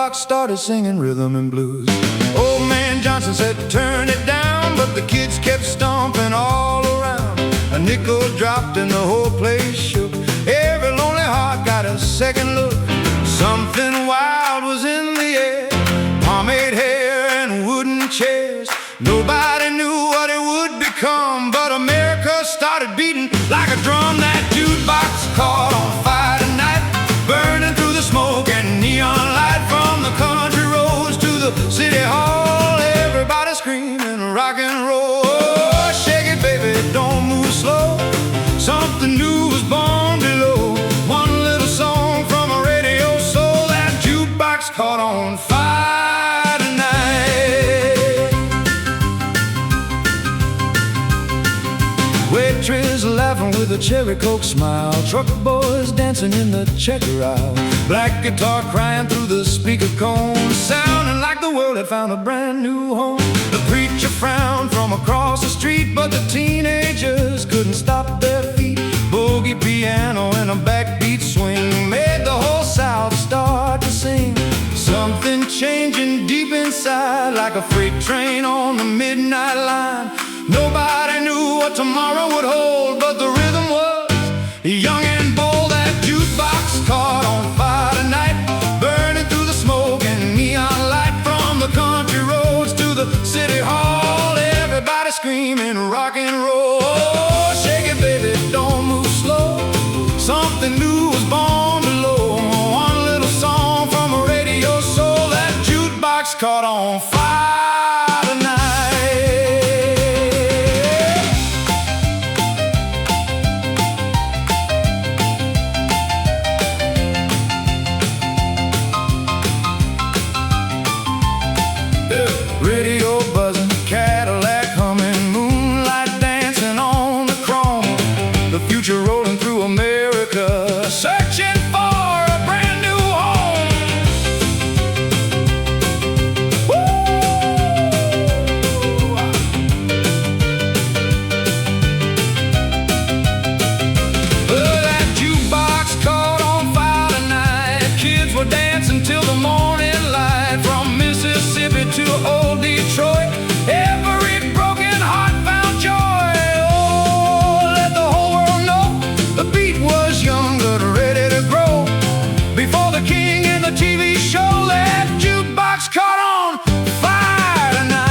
jukebox started singing rhythm and blues. Old man Johnson said turn it down, but the kids kept stomping all around. A nickel dropped and the whole place shook. Every lonely heart got a second look. Something wild was in the air, pomade hair and wooden chairs. Nobody knew what it would become, but America started beating like a drum. That jukebox caught on fire tonight, burning through the smoke and neon light. From the country roads to the city hall, everybody screaming rock and roll. Oh, shake it baby, don't move slow. Something new was born below. One little song from a radio soul. That jukebox caught on fire tonight. Waitress laughing with a cherry coke smile, truck boys dancing in the checker aisle, black guitar crying through the speaker cone, sounding like the world had found a brand new home. The preacher frowned from across the street, but the teenagers couldn't stop their feet. Boogie piano and a backbeat swing made the whole South start to sing. Something changing deep inside, like a freight train on the midnight line. Nobody knew what tomorrow would hold, but the rhythm was young and bold. That jukebox caught on fire tonight, burning through the smoke and neon light. From the country roads to the city hall, everybody screaming rock and roll. Oh, shake it baby, don't move slow. Something new was born below. One little song from a radio soul. That jukebox caught on fire tonight. Radio buzzing, Cadillac humming, moonlight dancing on the chrome. The future rolling through America, searching for a brand new home. Well, that jukebox caught on fire tonight. Kids were dancing till the morning light. From Mississippi to old Detroit, every broken heart found joy. Oh, let the whole world know the beat was young but ready to grow. Before the king and the TV show, that jukebox caught on fire tonight.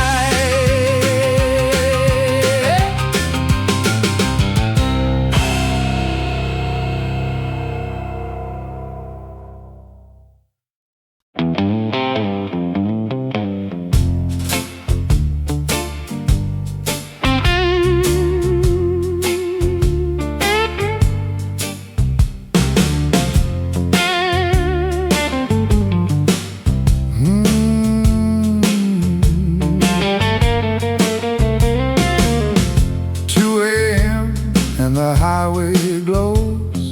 The highway glows,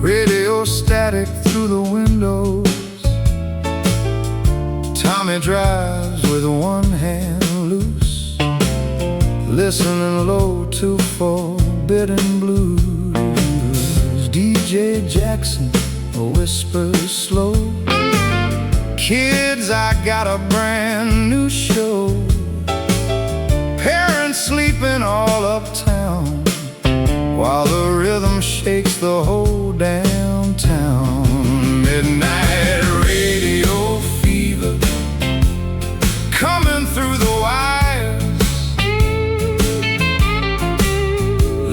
radio static through the windows. Tommy drives with one hand loose, listening low to forbidden blues. DJ Jackson whispers slow, kids, I got a brand new show. Parents sleeping all uptown, while the rhythm shakes the whole damn town. Midnight radio fever coming through the wires.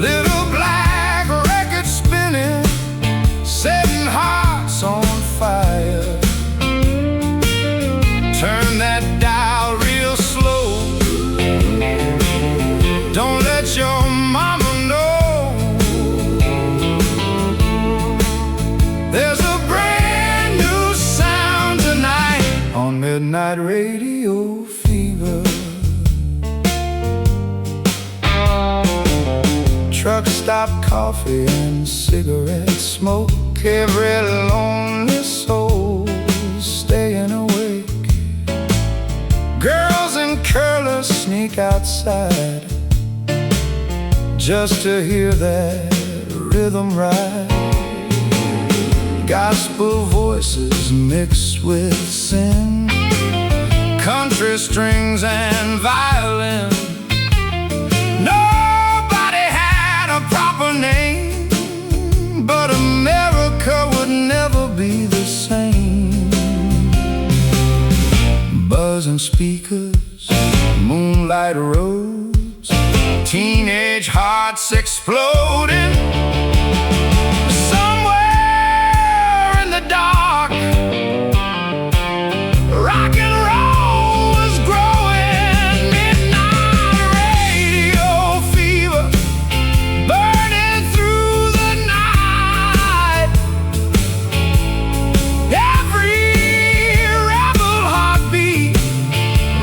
Little black record spinning, setting hearts on fire. Turn that dial real slow, don't let your mama know. There's a brand new sound tonight on Midnight Radio Fever. Truck stop, coffee and cigarette smoke. Every lonely soul staying awake. Girls in curlers sneak outside just to hear that rhythm ride. Gospel voices mixed with sin, country strings and violin. Nobody had a proper name, but America would never be the same. Buzzing speakers, moonlight roads, teenage hearts exploding. Somewhere in the dark, rock and roll was growing. Midnight radio fever burning through the night. Every rebel heartbeat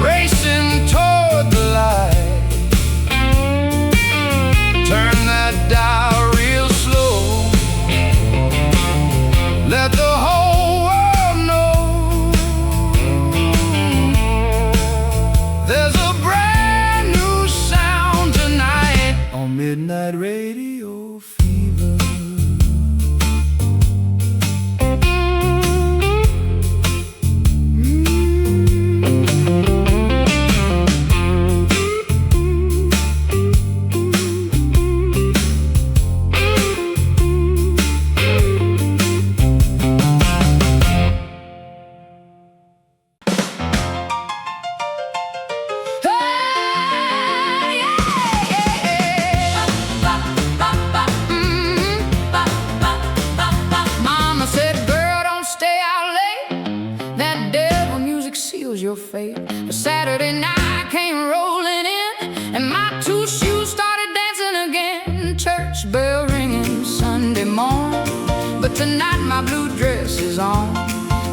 racing toward the light. Turn that dial real slow, let the whole world know there's a brand new sound tonight on Midnight Radio Fever. Mama said, girl, don't stay out late. That devil music seals your fate. But Saturday night came rolling in, and my two shoes started dancing again. Church bell ringing Sunday morning, but tonight my blue dress is on.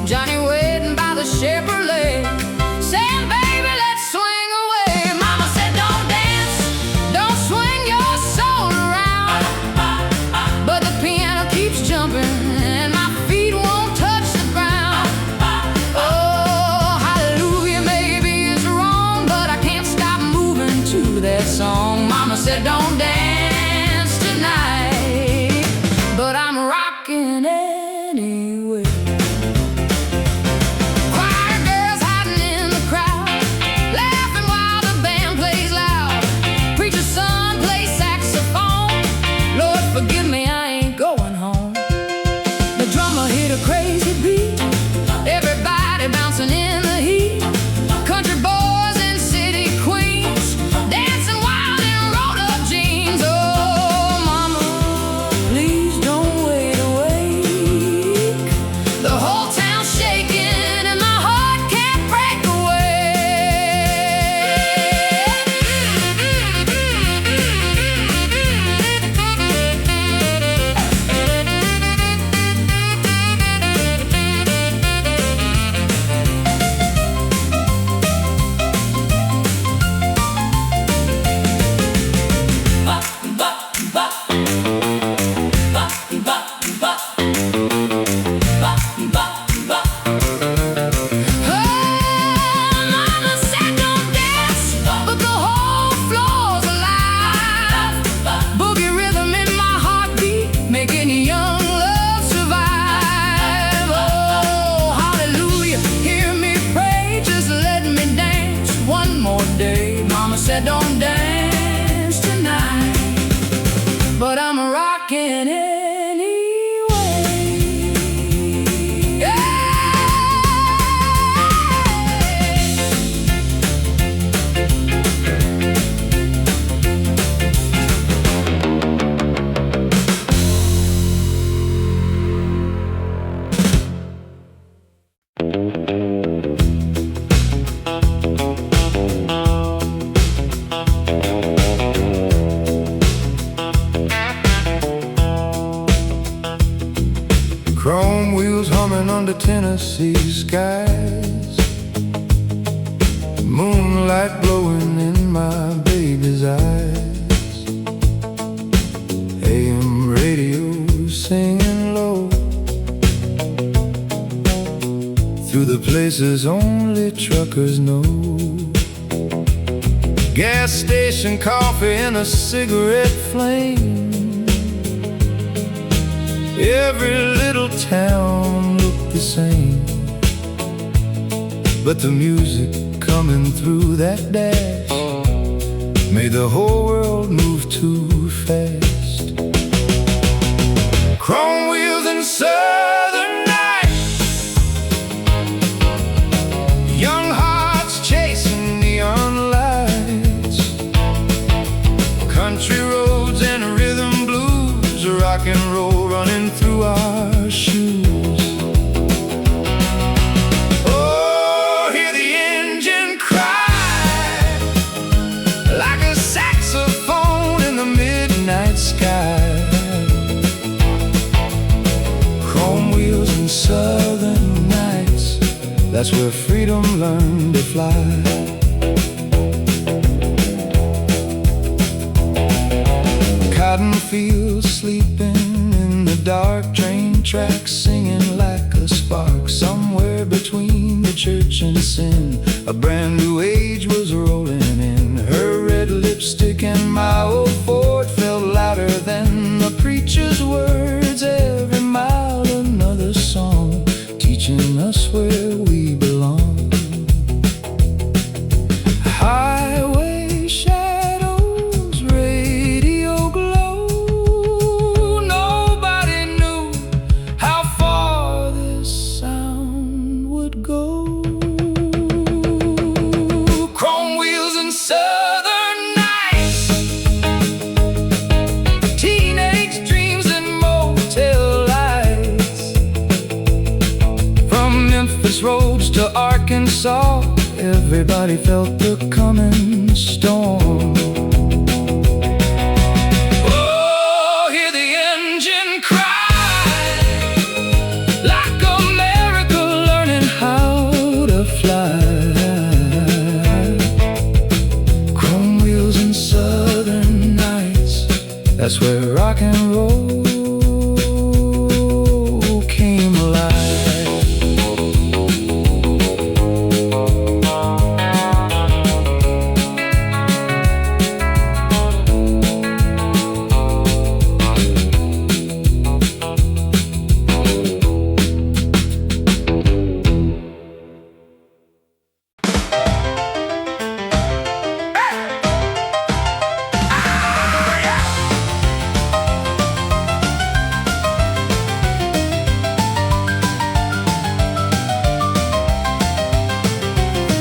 Johnny waiting by the Chevrolet, saying, baby, let's swing away. Mama said, don't dance, don't swing your soul around. But the piano keeps jumping, and my feet won't touch the ground. Oh, hallelujah, maybe it's wrong, but I can't stop moving to that song. Mama said, don't dance tonight, but I'm rocking anyway. Choir girls hiding in the crowd, laughing while the band plays loud. Preacher's son plays saxophone. Lord, forgive me, I ain't going home. The drummer hit a crazy beat, everybody bouncing in the heat. Country boys and city queens dancing wild in rolled up jeans. Oh, mama, please don't wait a week. The whole town's shaking and my heart can't break Mama said don't dance, but the whole floor's alive. Boogie rhythm in my heartbeat, making young love survive. Oh, hallelujah, hear me pray, just let me dance one more day. Mama said don't dance tonight, but I'm rocking anyway. Yeah. Chrome wheels humming under Tennessee skies, moonlight glowing in my baby's eyes. AM radio singing low through the places only truckers know. Gas station coffee and a cigarette flame. Every little town looked the same, but the music coming through that dash made the whole world move too fast. Chrome wheels and southern nights, young hearts chasing neon lights, country roads and rhythm blues, rock and roll running through our shoes. Oh, hear the engine cry like a saxophone in the midnight sky. Chrome wheels and southern nights, that's where freedom learned to fly. Cotton fields sleeping in the dark, train tracks singing like a spark. Somewhere between the church and sin, a brand new age was rolling in. Her red lipstick and my old Ford felt louder than the preacher's words. Every mile another song, teaching us where we belong. Highway shadows, radio glow, nobody knew how far this sound would go. Chrome wheels and southern nights, teenage dreams and motel lights. From Memphis roads to Arkansas, everybody felt the coming storm. Oh, hear the engine cry like America learning how to fly. Chrome wheels and southern nights, that's where rock and roll came alive.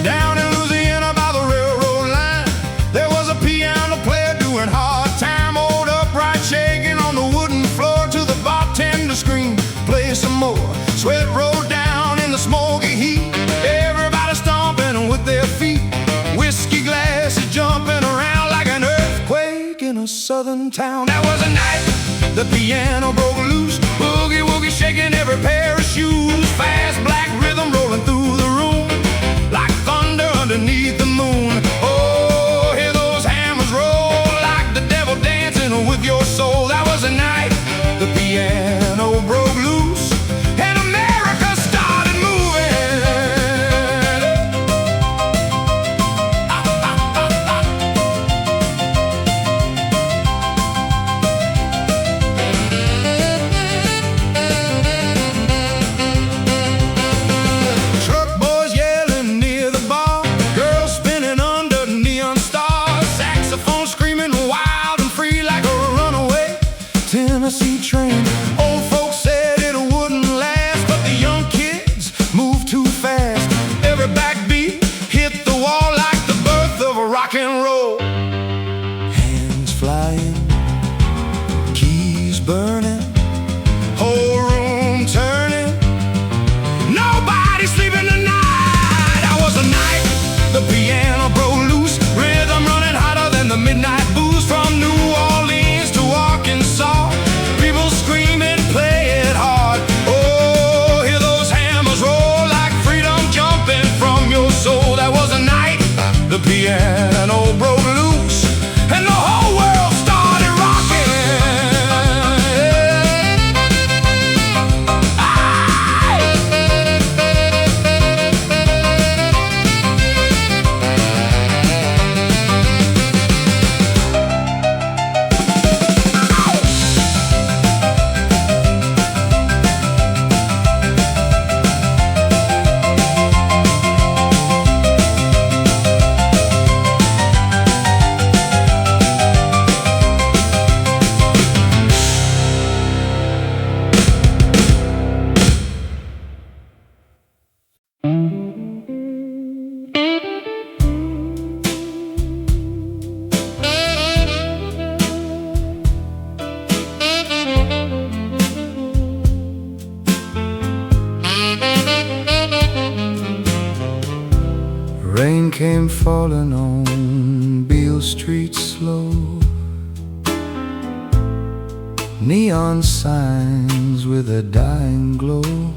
Down in Louisiana by the railroad line, there was a piano player doing hard time. Old upright shaking on the wooden floor to the bartender scream, play some more. Sweat rolled down in the smoky heat, everybody stomping with their feet. Whiskey glasses jumping around like an earthquake in a southern town. That was a night the piano broke loose, boogie woogie shaking every pair of shoes. Fast black rhythm rolling through the room like thunder underneath the moon. Oh, hear those hammers roll like the devil dancing with your soul. That was a night the piano broke loose and America started moving. Truck boys yelling near the bar, girls spinning under neon stars, saxophone screaming wild and free like a runaway Tennessee train. Old folks said it wouldn't last, but the young kids moved too fast. Every backbeat hit the wall like the birth of a rock and roll. Hands flying, keys burning, whole room turning, nobody sleeping tonight. That was a night the piano broke loose, rhythm running hotter than the midnight booze. From New Orleans to Arkansas, people screaming came falling on Beale Street slow. Neon signs with a dying glow.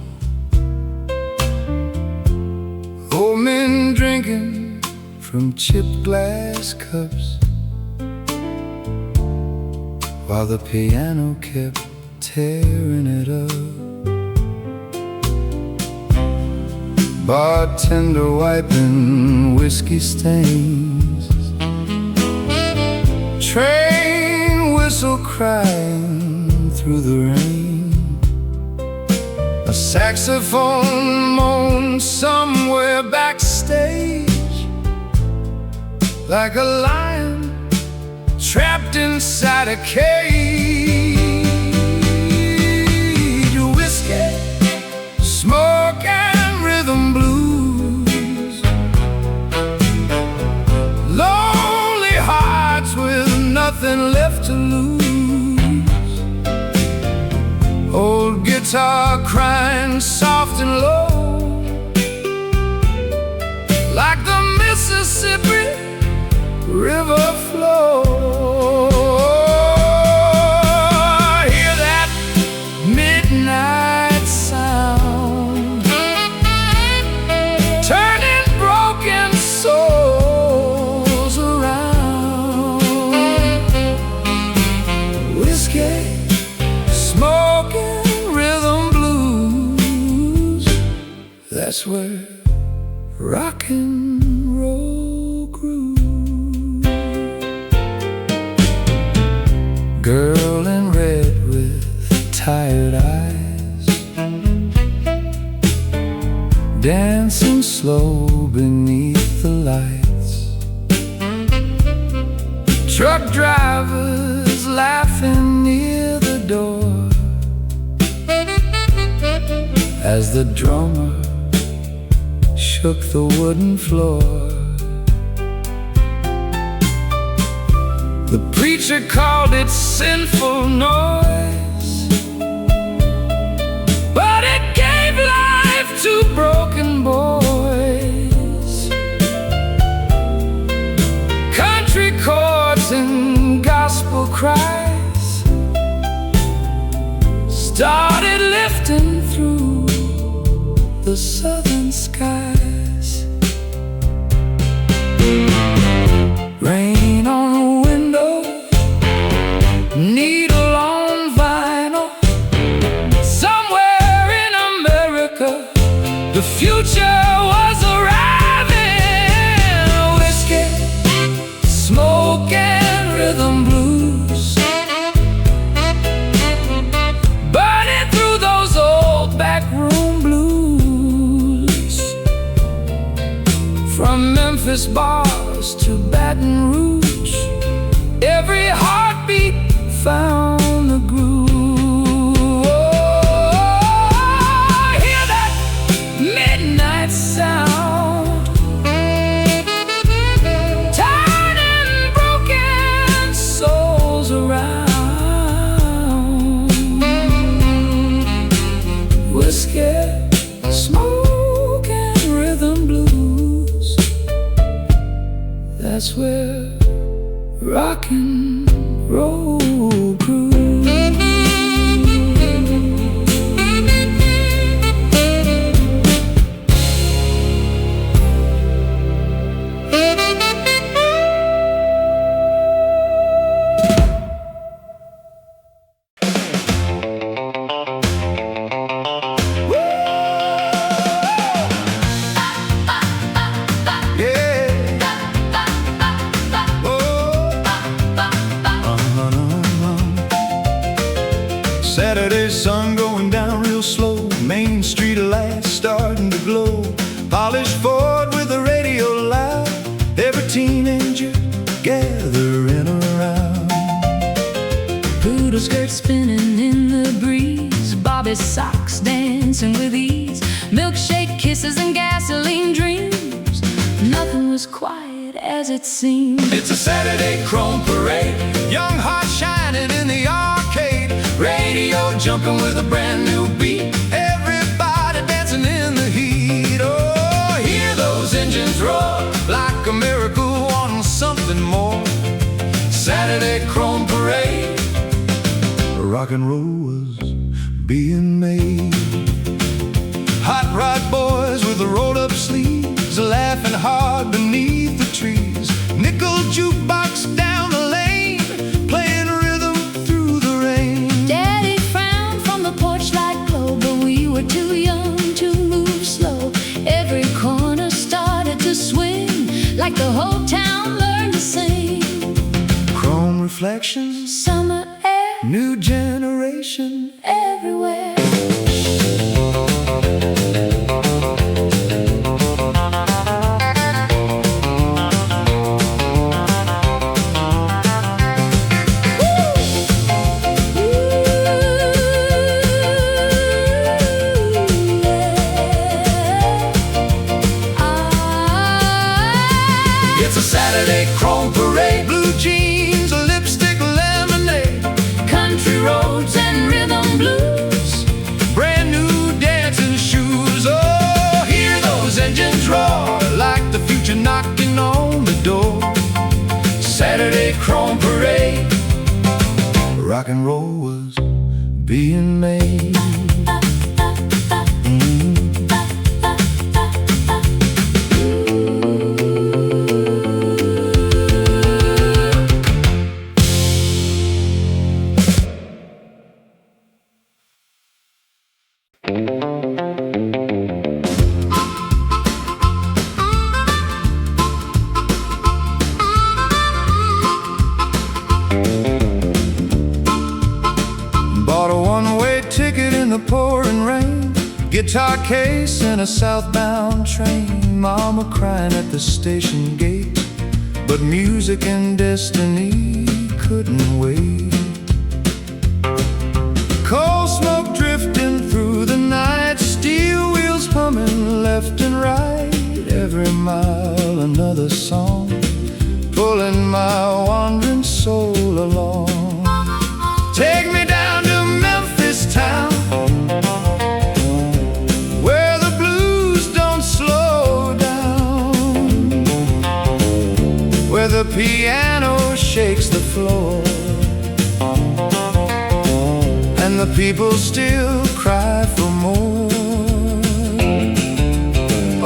Old men drinking from chipped glass cups, while the piano kept tearing it up. Bartender wiping whiskey stains, train whistle crying through the rain. A saxophone moaned somewhere backstage, like a lion trapped inside a cage. Whiskey, smoke and rhythm blues, lonely hearts with nothing left to lose. Old guitar crying soft and low, like the Mississippi River flow. Hear that midnight sound, turning broken souls around. Whiskey, smoking rhythm blues, that's where rock'n'roll grew. Girl in red with tired eyes, dancing slow beneath the lights. Truck drivers laughing near the door, as the drummer shook the wooden floor. The preacher called it sinful noise, but it gave life to broken boys. Country chords and gospel cries started lifting through the southern skies. Rain on the window, needle on vinyl. Somewhere in America, the future was arriving. Whiskey, smoke and rhythm blues, burning through those old backroom blues. From Memphis bars to Baton Rouge, every heartbeat found the groove. Oh, hear that midnight sound, turning broken souls around. Whiskey, smoke and rhythm blues, that's where rock'n'roll grew. Saturday sun going down real slow, Main Street lights starting to glow. Polished Ford with the radio loud, every teenager gathering around. Poodle skirts spinning in the breeze, Bobby socks dancing with ease, milkshake kisses and gasoline dreams. Nothing was quiet as it seemed. It's a Saturday chrome parade, young hearts shining in the arcade. Radio jumping with a brand new beat, everybody dancing in the heat. Oh, hear those engines roar like rock and roll was being made. Hot rod boys with the rolled up sleeves, laughing hard beneath the trees. Nickel jukebox down the lane, playing rhythm through the rain. Daddy frowned from the porch light glow, but we were too young to move slow. Every corner started to swing, like the whole town learned to sing. Chrome reflections, Summer air, new generation everywhere. It's a Saturday chrome parade, blue jeans, lipstick, lemonade, Country roads and rhythm blues, brand new dancing shoes. Oh, hear those engines roar like the future knocking on the door. Saturday chrome parade, rock and roll was being made. Bought a one-way ticket in the pouring rain, guitar case and a southbound train. Mama crying at the station gate, but music and destiny couldn't wait. Coal smoke drifting through the night, steel wheels humming left and right. Every mile another song, pulling my wandering soul along. Take me down to Memphis town, where the blues don't slow down, where the piano shakes the floor, and the people still cry for more.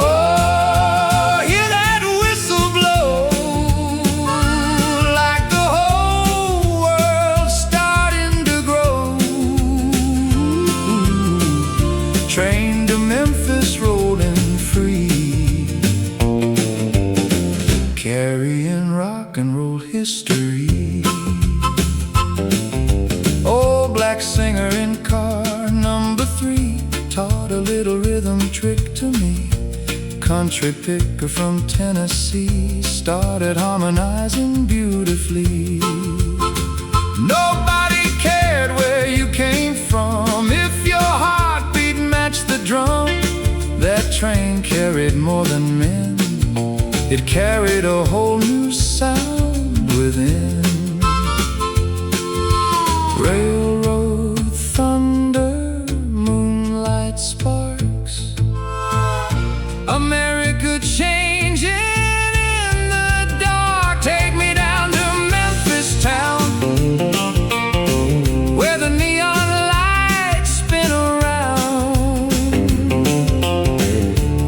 Oh, hear that whistle blow, like the whole world's starting to grow. Train to Memphis rolling free, carrying rock and roll history. Old black singer in car number 3 taught a little rhythm trick to me. Country picker from Tennessee started harmonizing beautifully. Nobody cared where you came from, if your heartbeat matched the drum. That train carried more than men, it carried a whole new sound within. Railroad thunder, moonlight sparks, America changing in the dark. Take me down to Memphis town, where the neon lights spin around,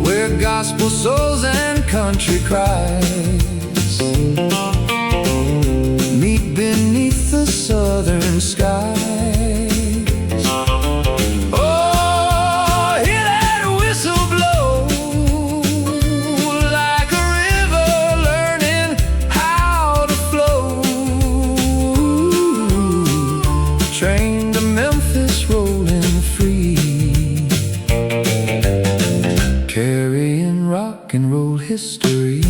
where gospel souls and country cries meet beneath the southern skies. Oh, hear that whistle blow, like a river learning how to flow. Train to Memphis rolling free, carrying rock and roll history.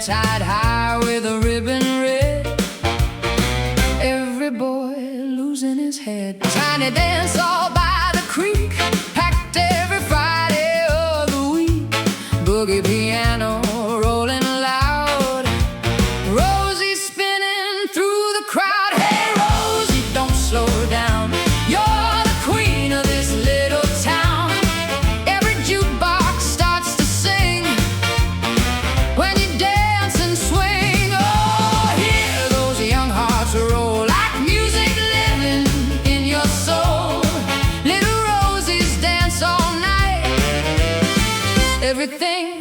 hair tied high with a ribbon red. Every boy losing his head. Tiny dance all by the creek, packed every Friday of the week. Boogie piano rolling loud, Rosie spinning through the crowd. Hey Rosie, don't slow down, you're the queen of this little town. Every jukebox starts to sing when you dance and swing. Oh, hear those young hearts roll like music living in your soul. Little Rosies dance all night, everything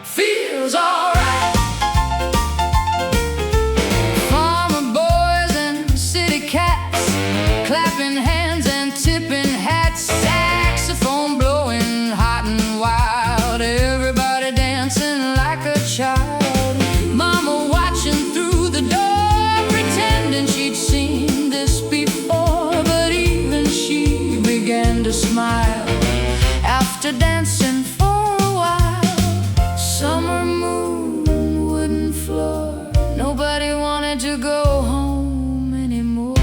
feels alright. Farmer boys and city cats clapping hands and tipping hats, saxophone blowing hot and wild, everybody dancing like a child. Mama watching through the door, pretending she'd seen this before, but even she began to smile after dancing for a while. Summer moon, wooden floor, nobody wanted to go home anymore.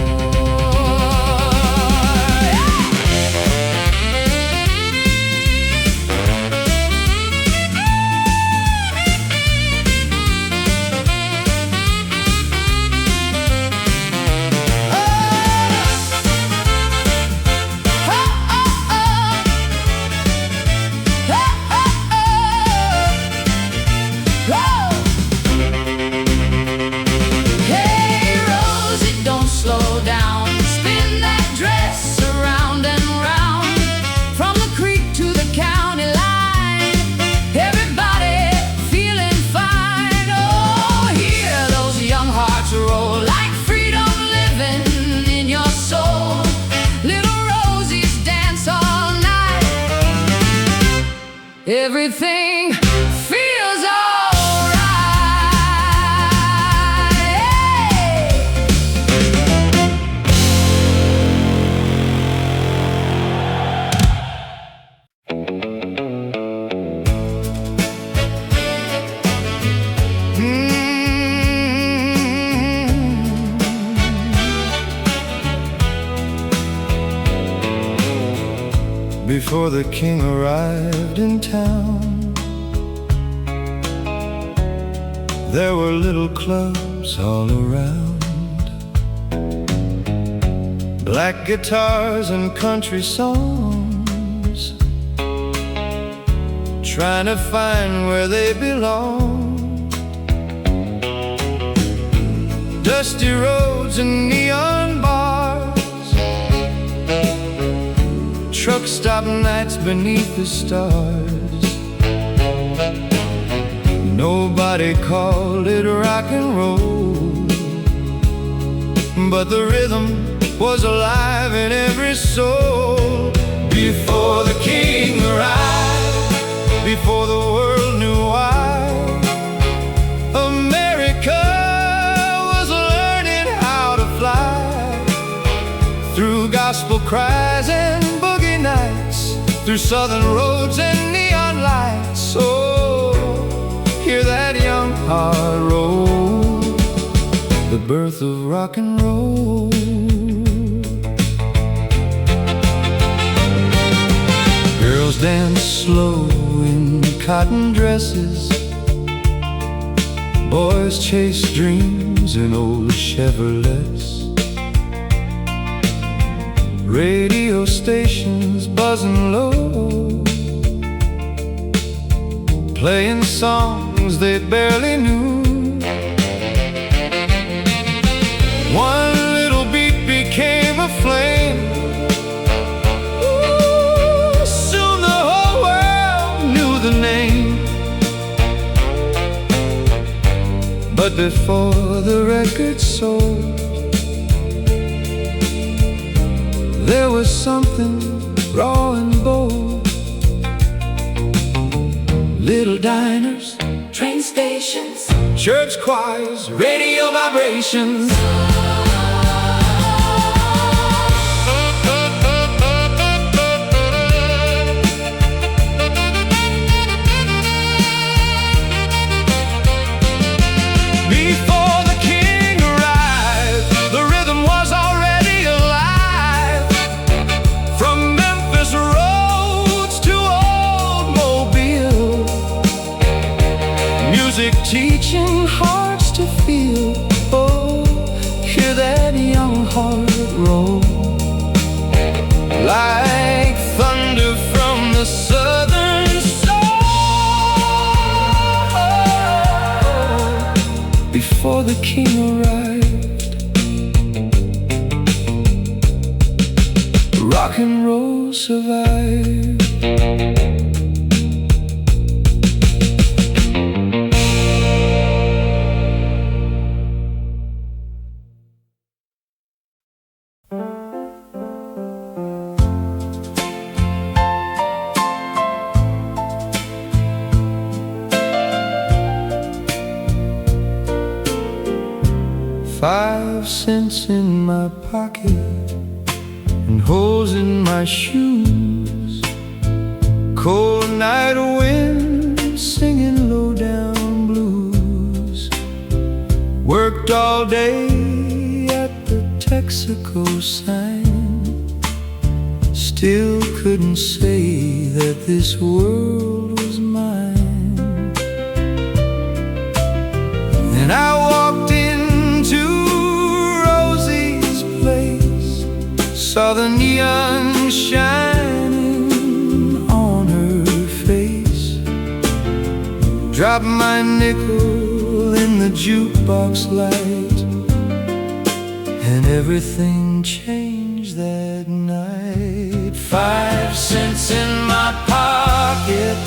Hey Rosie, don't slow down, spin that dress around and round, from the creek to the county line, everybody feeling fine. Oh, hear those young hearts roll like freedom living in your soul. Little Rosies dance all night, everything feels alright. Before the king arrived in town, there were little clubs all around, black guitars and country songs, trying to find where they belong. Dusty roads and neon bars, truck stop nights beneath the stars. Nobody called it rock and roll, but the rhythm was alive in every soul. Before the king arrived, before the world knew why, America was learning how to fly. Through gospel cries and boogie nights, through southern roads and neon lights. Oh, hear that young heart roll, the birth of rock and roll. Girls dance slow in cotton dresses, boys chase dreams in old Chevrolets. Radio stations buzzing low, playing songs they barely knew. One little beat became a flame. Ooh, soon the whole world knew the name. But before the record sold, there was something raw and bold. Little diners, train stations, church choirs, radio vibrations. teaching hearts to feel. Oh, hear that young heart roll, like thunder from the southern soul. Before the king arrived, rock and roll survived. 5 cents in my pocket and holes in my shoes. Cold night wind singing low down blues. Worked all day at the Texaco sign. Still couldn't say that this world was mine. Then I walked into Rosie's place, saw the neon shining on her face. Dropped my nickel in the jukebox light, and everything changed that night. 5 cents in my pocket,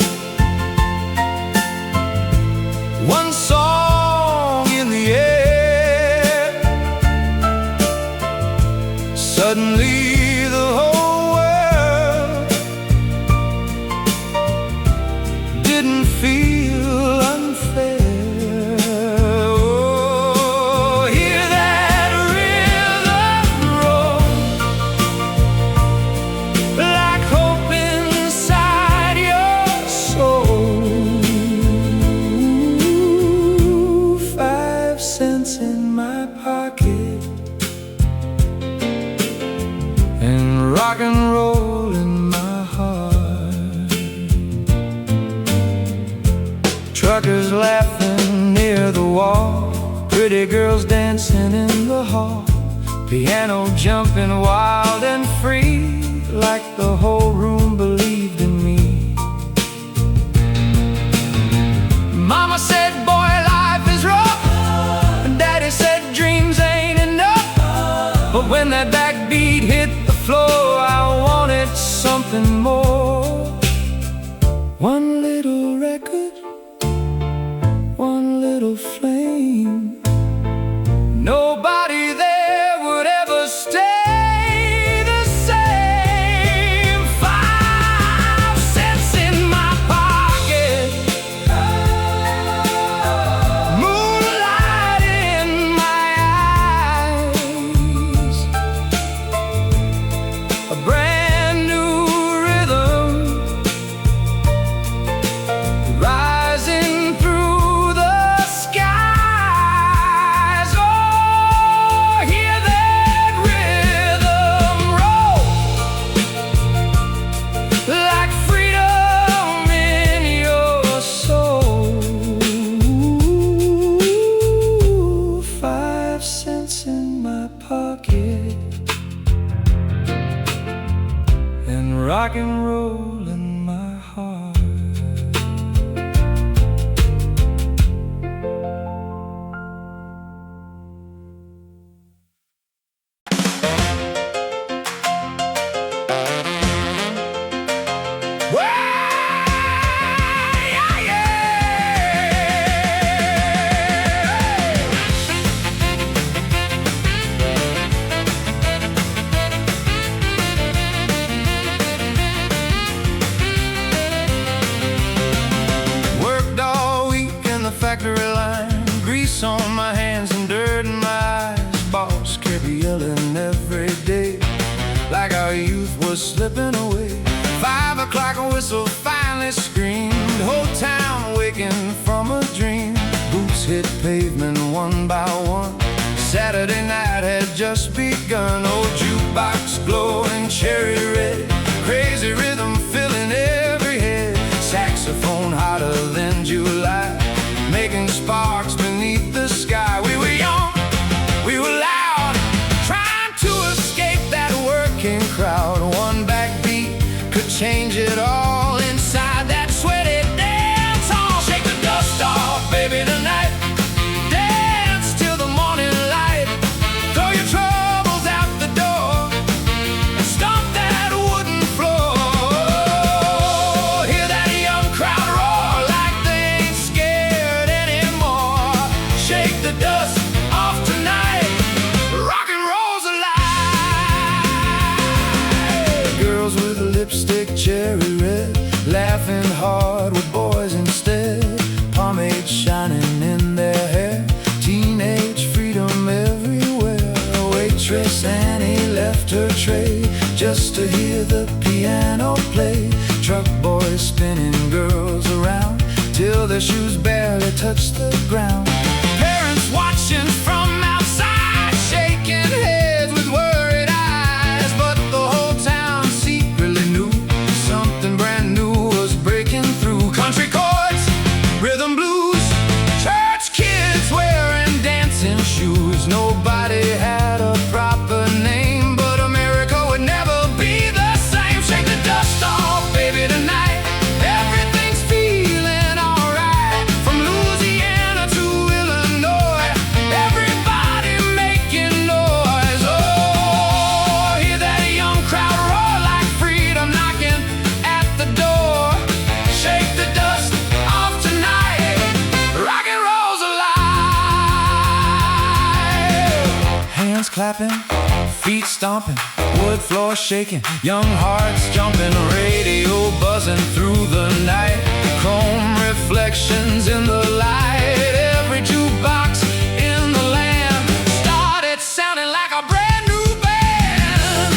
one song in the air. Suddenly the whole world didn't feel unfair. Oh, hear that rhythm roll, like hope inside your soul. 5 cents in my pocket, and rock and roll in my heart. Truckers laughing near the wall, pretty girls dancing in the hall, piano jumping wild and free, like the whole room believed in me. Mama said, boy, life is rough, and Daddy said, dreams ain't enough. But when that backbeat hit the floor, I wanted something more. One little record, one little flame. Nobody there would ever stay the same. 5 cents in my pocket, moonlight in my eyes, a brand new rhythm rising through the skies. Oh, hear that rhythm roll, like freedom in your soul. 5 cents in my pocket, and rock and roll in my heart. Worked all week in the factory line, grease on my hands and dirt in my eyes. Boss kept yelling every day, like our youth was slipping away. 5 o'clock whistle finally screamed, whole town waking from a dream. Boots hit pavement one by one, Saturday night had just begun. Old jukebox glowing cherry red, crazy rhythm filling every head. Saxophone hotter than July, making sparks beneath the sky. We were young, we were loud, trying to escape that working crowd. One backbeat could change it all inside that sweaty dance hall. Shake the dust off, baby, tonight. Dance till the morning light. Throw your troubles out the door and stomp that wooden floor. Hear that young crowd roar like they ain't scared anymore. Shake the dust off tonight. Rock and roll's alive. Girls with lipstick cherry red, laughing hard with boys instead. Pomade shining in their hair, teenage freedom everywhere. Waitress Annie left her tray just to hear the piano play. Truck boys spinning girls around till their shoes barely touch the ground. Parents watching from outside, shaking heads with worried eyes. But the whole town secretly knew something brand new was breaking through. Country chords, rhythm blues, church kids wearing dancing shoes. Nobody had a proper name, but America would never be the same. Shake the dust off, baby, tonight. Everything's feeling alright. From Louisiana to Illinois, everybody making noise. Oh, hear that young crowd roar like freedom knocking at the door. Shake the dust off tonight. Rock and roll's alive. Hands clapping, feet stomping, wood floor shaking, young hearts jumping, radio buzzing through the night. Chrome reflections in the light. Every jukebox in the land started sounding like a brand new band.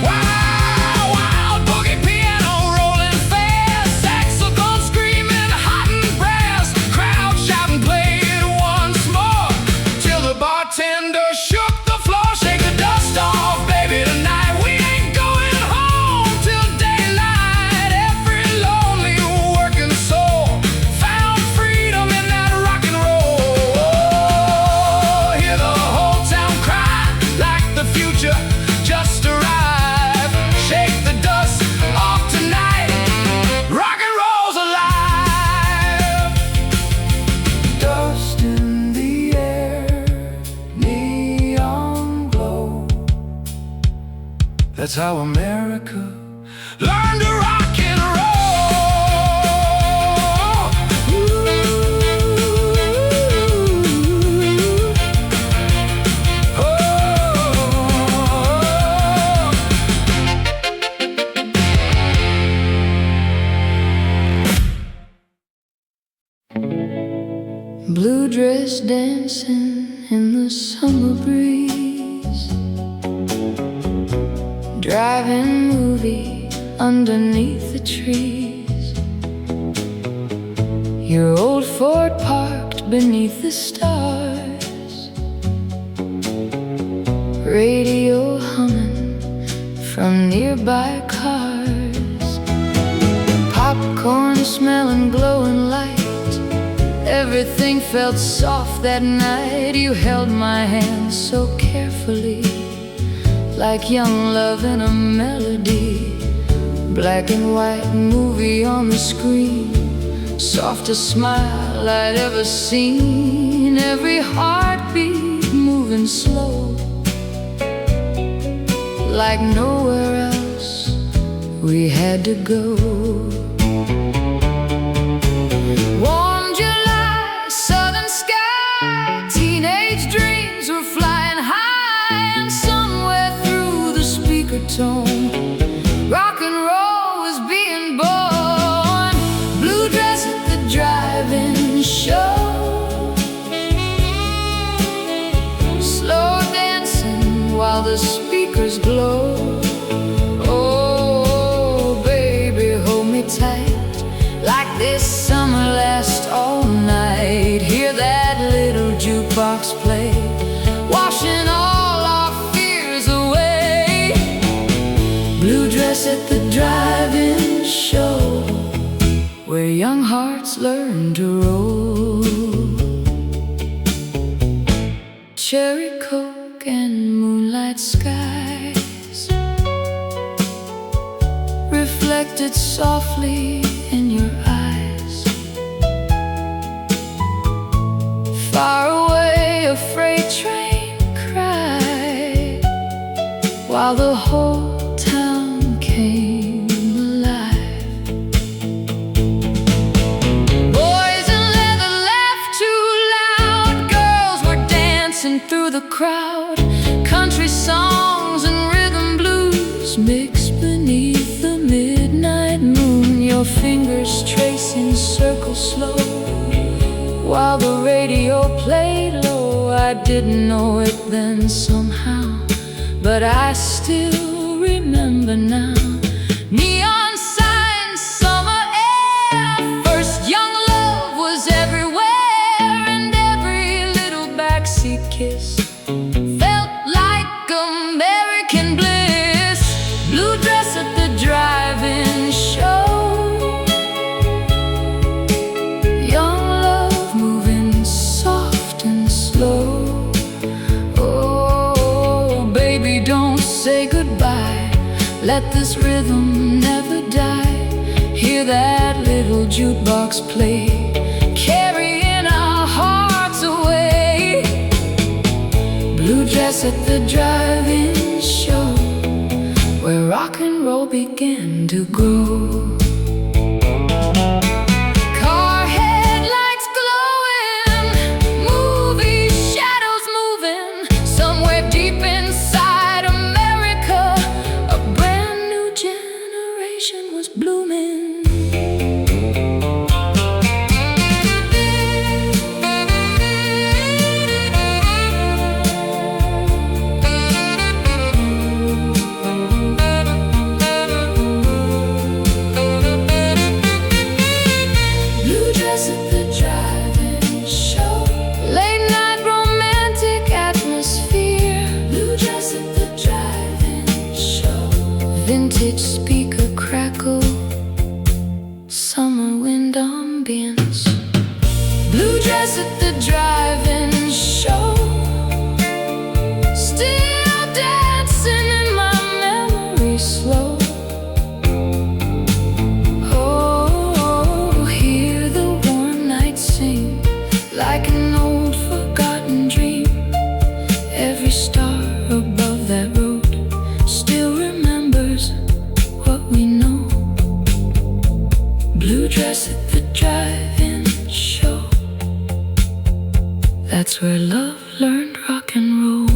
Wow, wild boogie piano rolling fast, saxophone screaming hot and brass. Crowd shouting, play it once more, till the bartender shook the floor. Shake the dust off, baby, tonight. We ain't going home till daylight. Every lonely working soul found freedom in that rock and roll. Oh, hear the whole town cry like the future just arrived. Shake the dust off tonight. Rock and roll's alive. Dust in the air, neon glow. That's how America learned to rock and roll. Ooh. Oh. Blue dress dancing in the summer breeze, driving movie underneath the trees. Your old Ford parked beneath the stars, radio humming from nearby cars. Popcorn smelling, glowing light. Everything felt soft that night. You held my hand so carefully, like young love in a melody. Black and white movie on the screen, softest smile I'd ever seen. Every heartbeat moving slow, like nowhere else we had to go. Warm July, southern sky, teenage dreams were flying high. And somewhere through the speaker tone, rock and roll was being born. Blue dress at the drive-in show, slow dancing while the speakers glow. Oh, baby, must learn to roll. Cherry Coke and moonlight skies reflected softly in your eyes. Far away a freight train cried while the whole town came alive. Boys in leather laughed too loud, girls were dancing through the crowd. Country songs and rhythm blues mixed beneath the midnight moon. Your fingers tracing circles slow while the radio played low. I didn't know it then somehow, but I still remember now. Neon signs, summer air, first young love was everywhere, and every little backseat kiss felt like American bliss. Blue dress at the drive-in show, young love moving soft and slow. Oh, baby, don't say goodbye, let this rhythm never die. Hear that little jukebox play, carrying our hearts away. Blue dress at the drive-in show, where rock and roll began to grow. Car headlights glowing, movie shadows moving. Somewhere deep inside America, a brand new generation was blooming. Blue dress at the drive-in show, late night romantic atmosphere. Blue dress at the drive-in show, vintage speaker crackle, summer wind ambience. Blue dress at the drive-in show, still dancing in my memory slow. Oh, hear the warm night sing like an old forgotten dream. Every star above that road still remembers what we know. Blue dress at the drive-in show, that's where love learned rock and roll.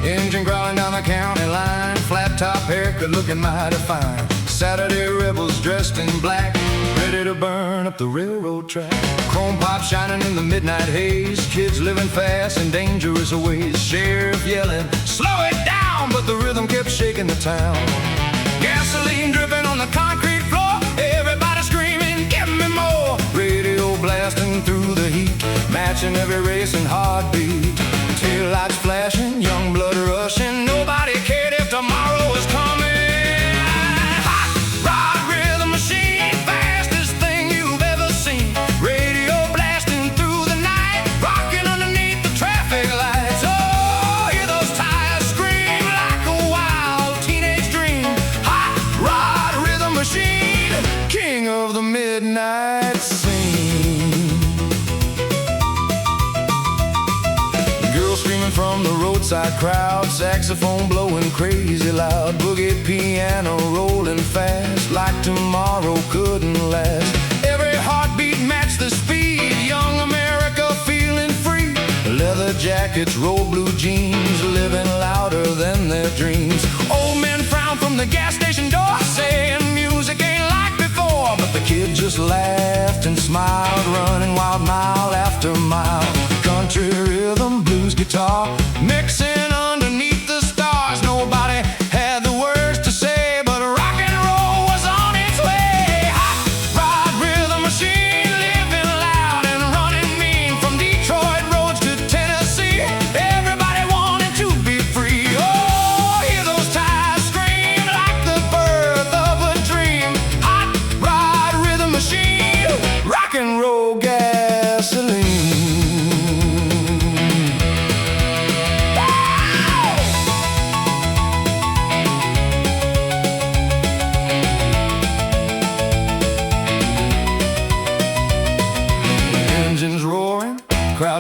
Engine growling down the county line, flat top haircut looking mighty fine. Saturday rebels dressed in black, ready to burn up the railroad track. Chrome pop shining in the midnight haze, kids living fast in dangerous ways. Sheriff yelling, slow it down, but the rhythm kept shaking the town. Gasoline dripping on the concrete floor, everybody screaming, give me more. Radio blasting through the heat, matching every racing heartbeat. Tail lights flashing, young blood rushing, nobody cared if tomorrow was coming. Hot rod rhythm machine, fastest thing you've ever seen. Radio blasting through the night, rocking underneath the traffic lights. Oh, hear those tires scream like a wild teenage dream. Hot rod rhythm machine, king of the midnight scene. Girls screaming from the roadside crowd, saxophone blowing crazy loud. Boogie piano rolling fast, like tomorrow couldn't last. Every heartbeat matched the speed, young America feeling free. Leather jackets, roll blue jeans, living louder than their dreams. Old men frown from the gas station door, saying music ain't like before. But the kid just laughed and smiled, running wild mile after mile. Country rhythm, blues guitar, mixing underneath the stars. Nobody had the words to say, but rock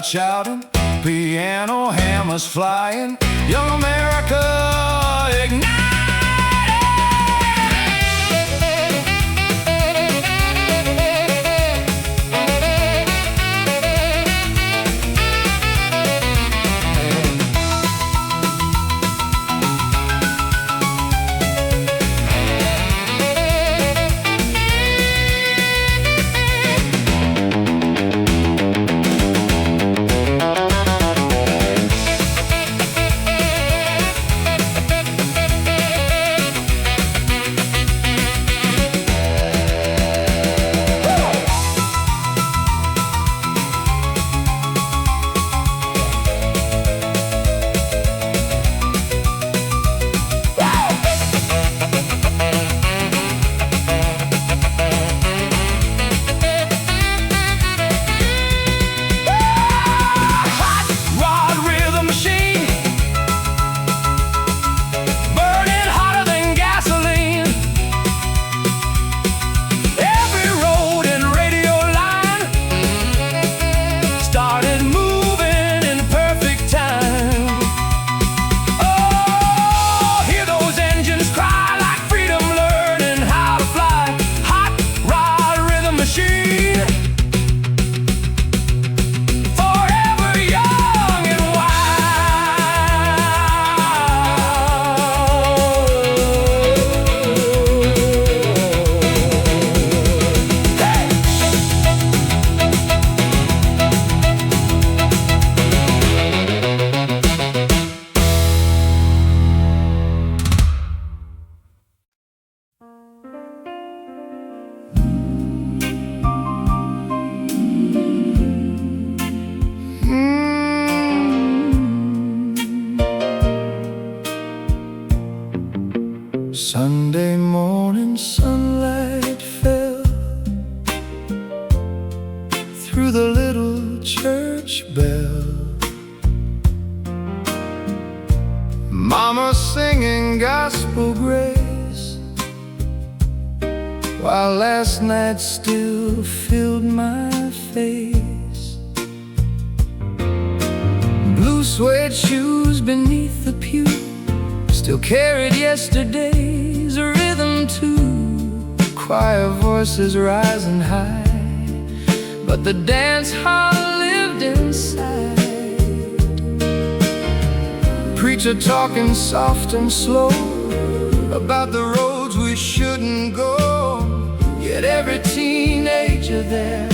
crowd shouting, piano hammers flying, young America ignited. Sunday morning sunlight fell through the little church bell. Mama singing gospel grace, while last night still filled my face. Blue suede shoes beneath the pew still carried yesterday's rhythm too. Choir voices rising high, but the dance hall lived inside. Preacher talking soft and slow about the roads we shouldn't go. Yet every teenager there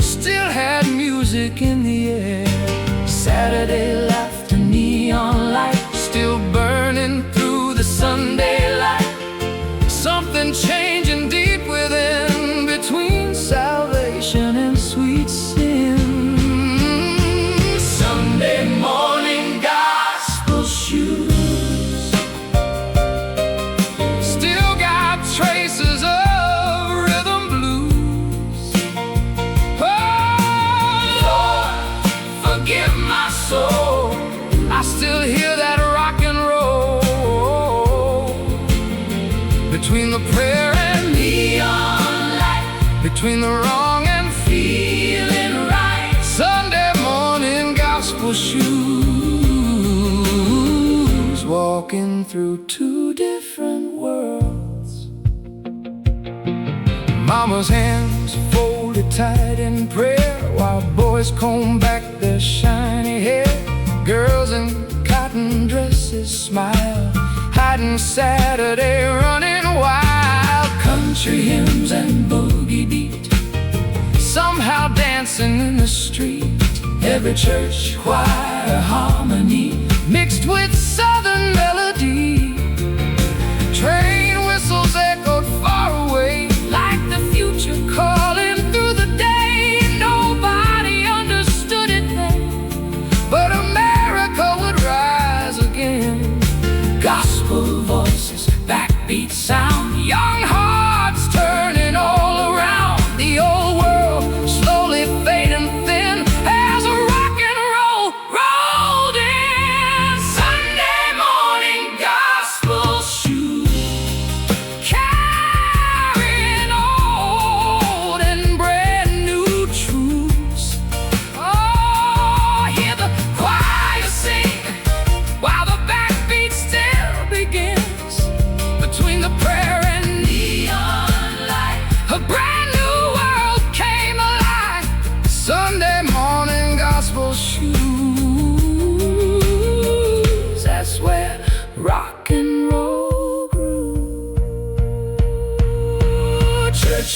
still had music in the air. Saturday laughter, neon light still burning through the Sunday light. Something changing deep within, between salvation and sweet sin. Sunday morning gospel shoes still got traces of rhythm blues. Oh Lord, forgive my soul, I still hear that rock and roll. Between the prayer and neon light, between the wrong and feeling right. Sunday morning gospel shoes, walking through two different worlds. Mama's hands folded tight in prayer, while boys comb back their shiny hair. Girls in cotton dresses smile, hiding Saturday running wild. Country hymns and boogie beat, somehow dancing in the street. Every church choir harmony mixed with southern melody. Train whistles echoed far away, like the future calling through the day. Nobody understood it then, but America would rise again. Gospel voices, backbeat sound, young hearts turning all around. The old world slowly fading thin as a rock and roll rolled in. Sunday morning gospel shoes, carrying old and brand new truths. Oh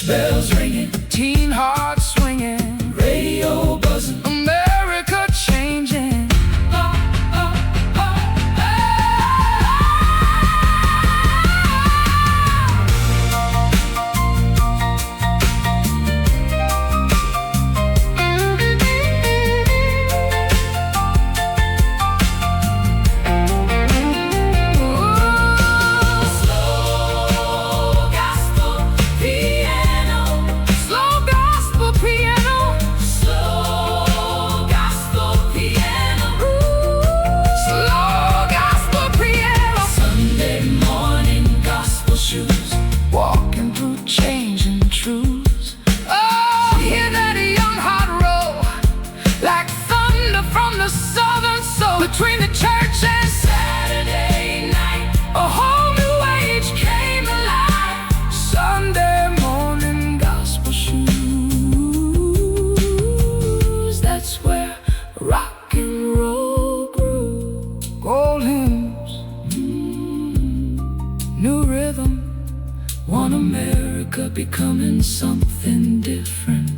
Church bells ringing, teen hearts swinging, radio buzzing, America changing. Walking through changing truths. Oh, hear that young heart roll like thunder from the southern soul. Between the church and Saturday night, a whole new age came alive. Sunday morning gospel shoes. That's where rock and roll grew. Gold hymns, new rhythm. One America becoming something different.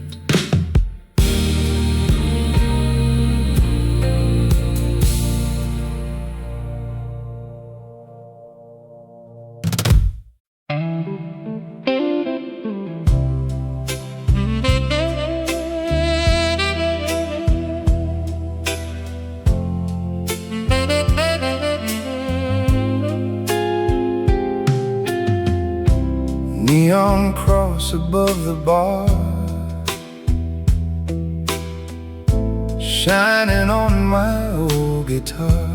Neon cross above the bar, shining on my old guitar.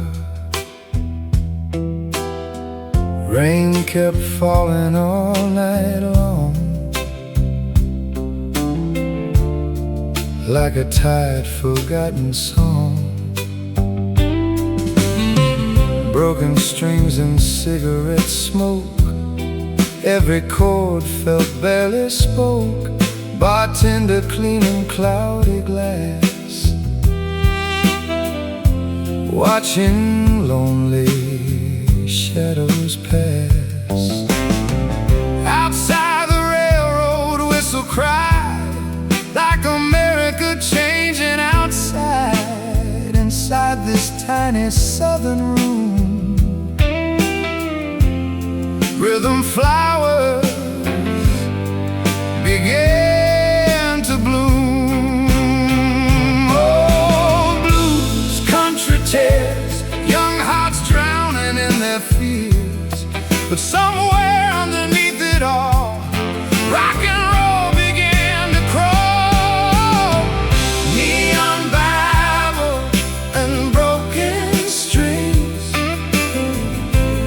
Rain kept falling all night long, like a tired, forgotten song. Broken strings and cigarette smoke, every chord felt barely spoke. Bartender cleaning cloudy glass, watching lonely shadows pass. Outside the railroad whistle cried, like America changing outside. Inside this tiny southern room, rhythm flowers began to bloom. Oh, blues, country tears, young hearts drowning in their fears. But somewhere underneath it all, rock and roll began to crawl. Neon Bible and broken strings,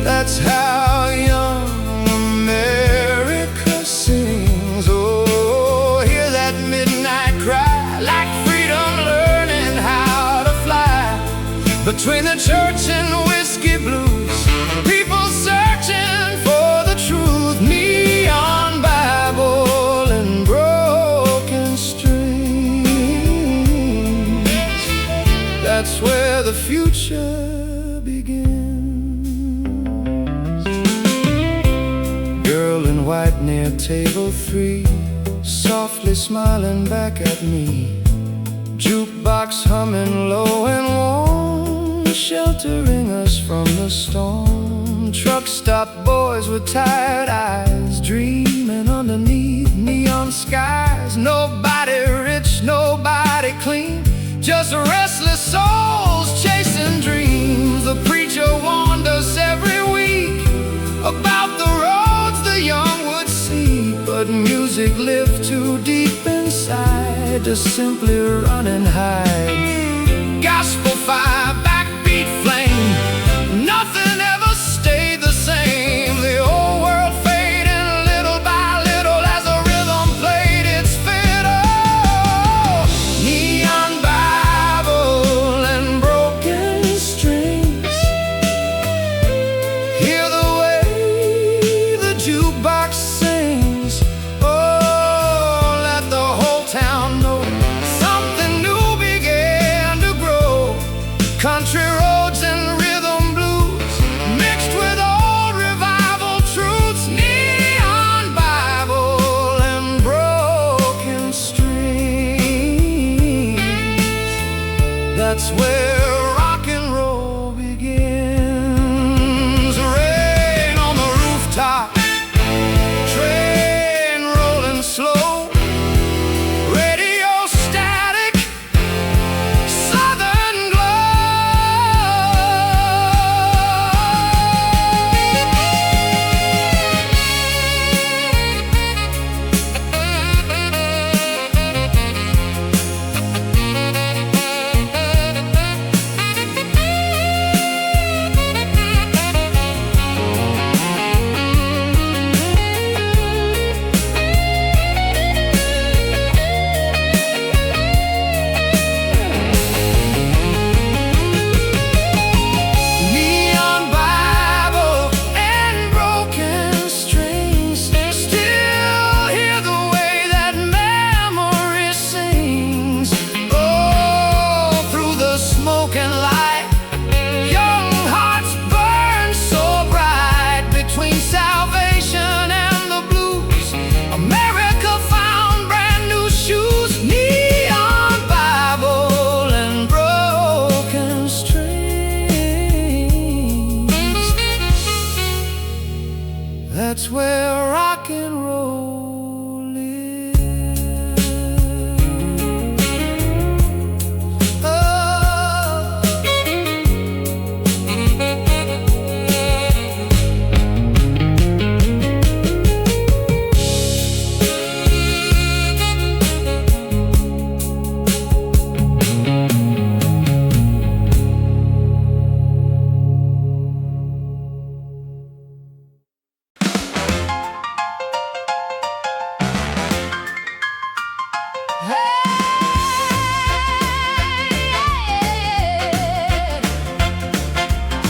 that's how young America sings. Oh, hear that midnight cry, like freedom learning how to fly. Between the church and whiskey blues, people searching for the truth. Neon Bible and broken strings, that's where the future begins. Girl in white near table 3, softly smiling back at me. Jukebox humming low and warm, sheltering us from the storm. Truck stop boys with tired eyes, dreaming underneath neon skies. Nobody rich, nobody clean, just restless souls chasing dreams. The preacher warned us every week about the roads the young would see, but music lived too deep inside to simply run and hide. Gospel fire, backbeat flame, nothing ever stayed the same. The old world fading little by little as the rhythm played its fiddle. Neon Bible and broken strings, hear the way the jukebox sings. Oh, let the whole town know something new began to grow. That's where rock and roll lives. Oh.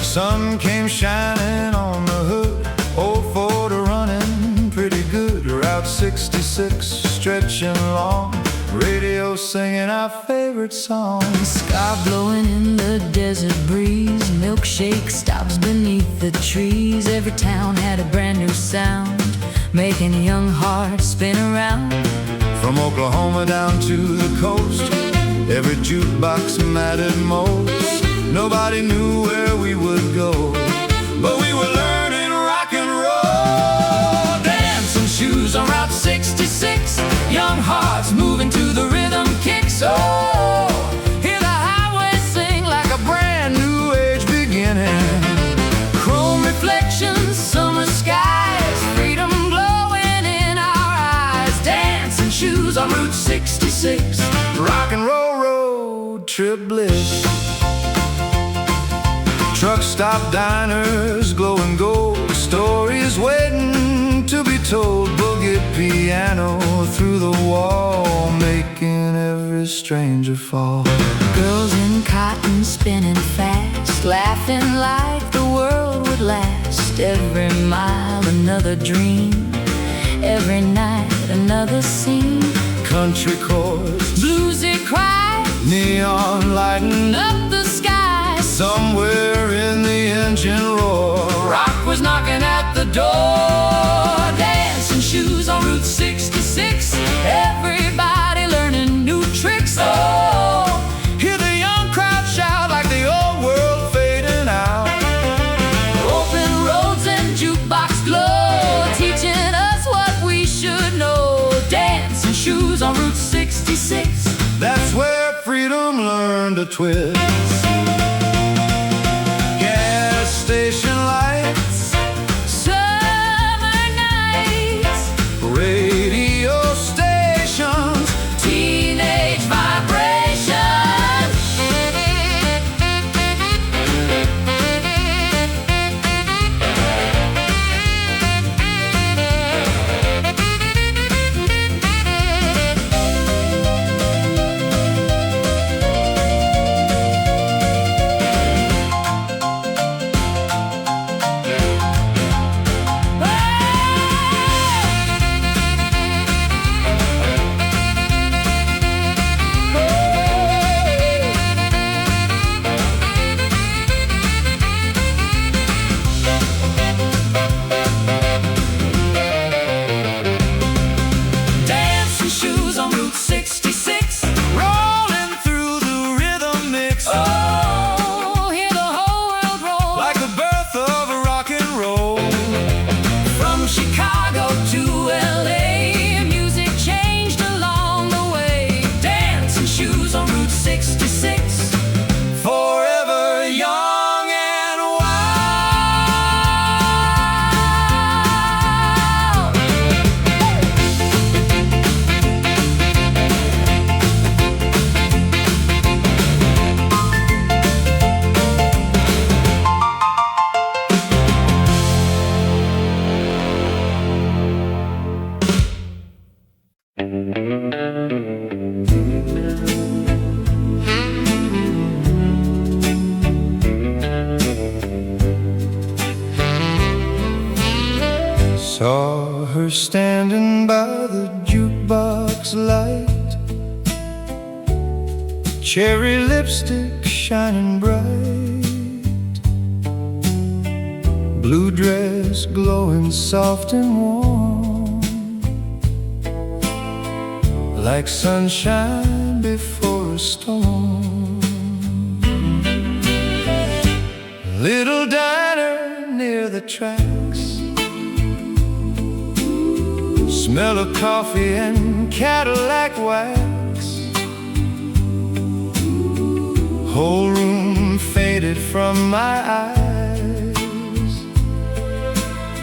Sun came shining on the hood, old Ford running pretty good. Route 66 stretching long, radio singing our favorite song. Sky blowing in the desert breeze, milkshake stops beneath the trees. Every town had a brand new sound, making young hearts spin around. From Oklahoma down to the coast, every jukebox mattered most. Nobody knew where we would go, but we were learning rock and roll. Dancing shoes on Route 66, young hearts moving to the rhythm kicks. Oh, Hear the highway sing like a brand new age beginning. chrome reflections, summer skies, freedom glowing in our eyes. Dancing shoes on Route 66. Rock and roll road trip bliss. Truck stop diners, glowing gold, stories waiting to be told. Boogie piano through the wall, making every stranger fall. Girls in cotton spinning fast, laughing like the world would last. Every mile another dream, every night another scene. Country chords, Bluesy cry, neon lighting up. up the sky. Somewhere in the engine roar, Rock was knocking at the door. Dancing shoes on Route 66, everybody learning new tricks. Oh, Hear the young crowd shout like the old world fading out. open roads and jukebox glow, teaching us what we should know. Dancing shoes on Route 66. that's where freedom learned to twist. Gas station lights, Summer nights, radio stations, teenage vibrations. Dancing shoes on Route 66. Rolling through the rhythm mix, Oh, hear the whole world roll. like the birth of rock and roll. From Chicago to LA, music changed along the way. Dancing shoes on Route 66. Forever young and wild. saw her standing by the jukebox light, cherry lipstick shining bright, blue dress glowing soft and warm, like sunshine before a storm. Little diner near the tracks, smell of coffee and Cadillac wax. Whole room faded from my eyes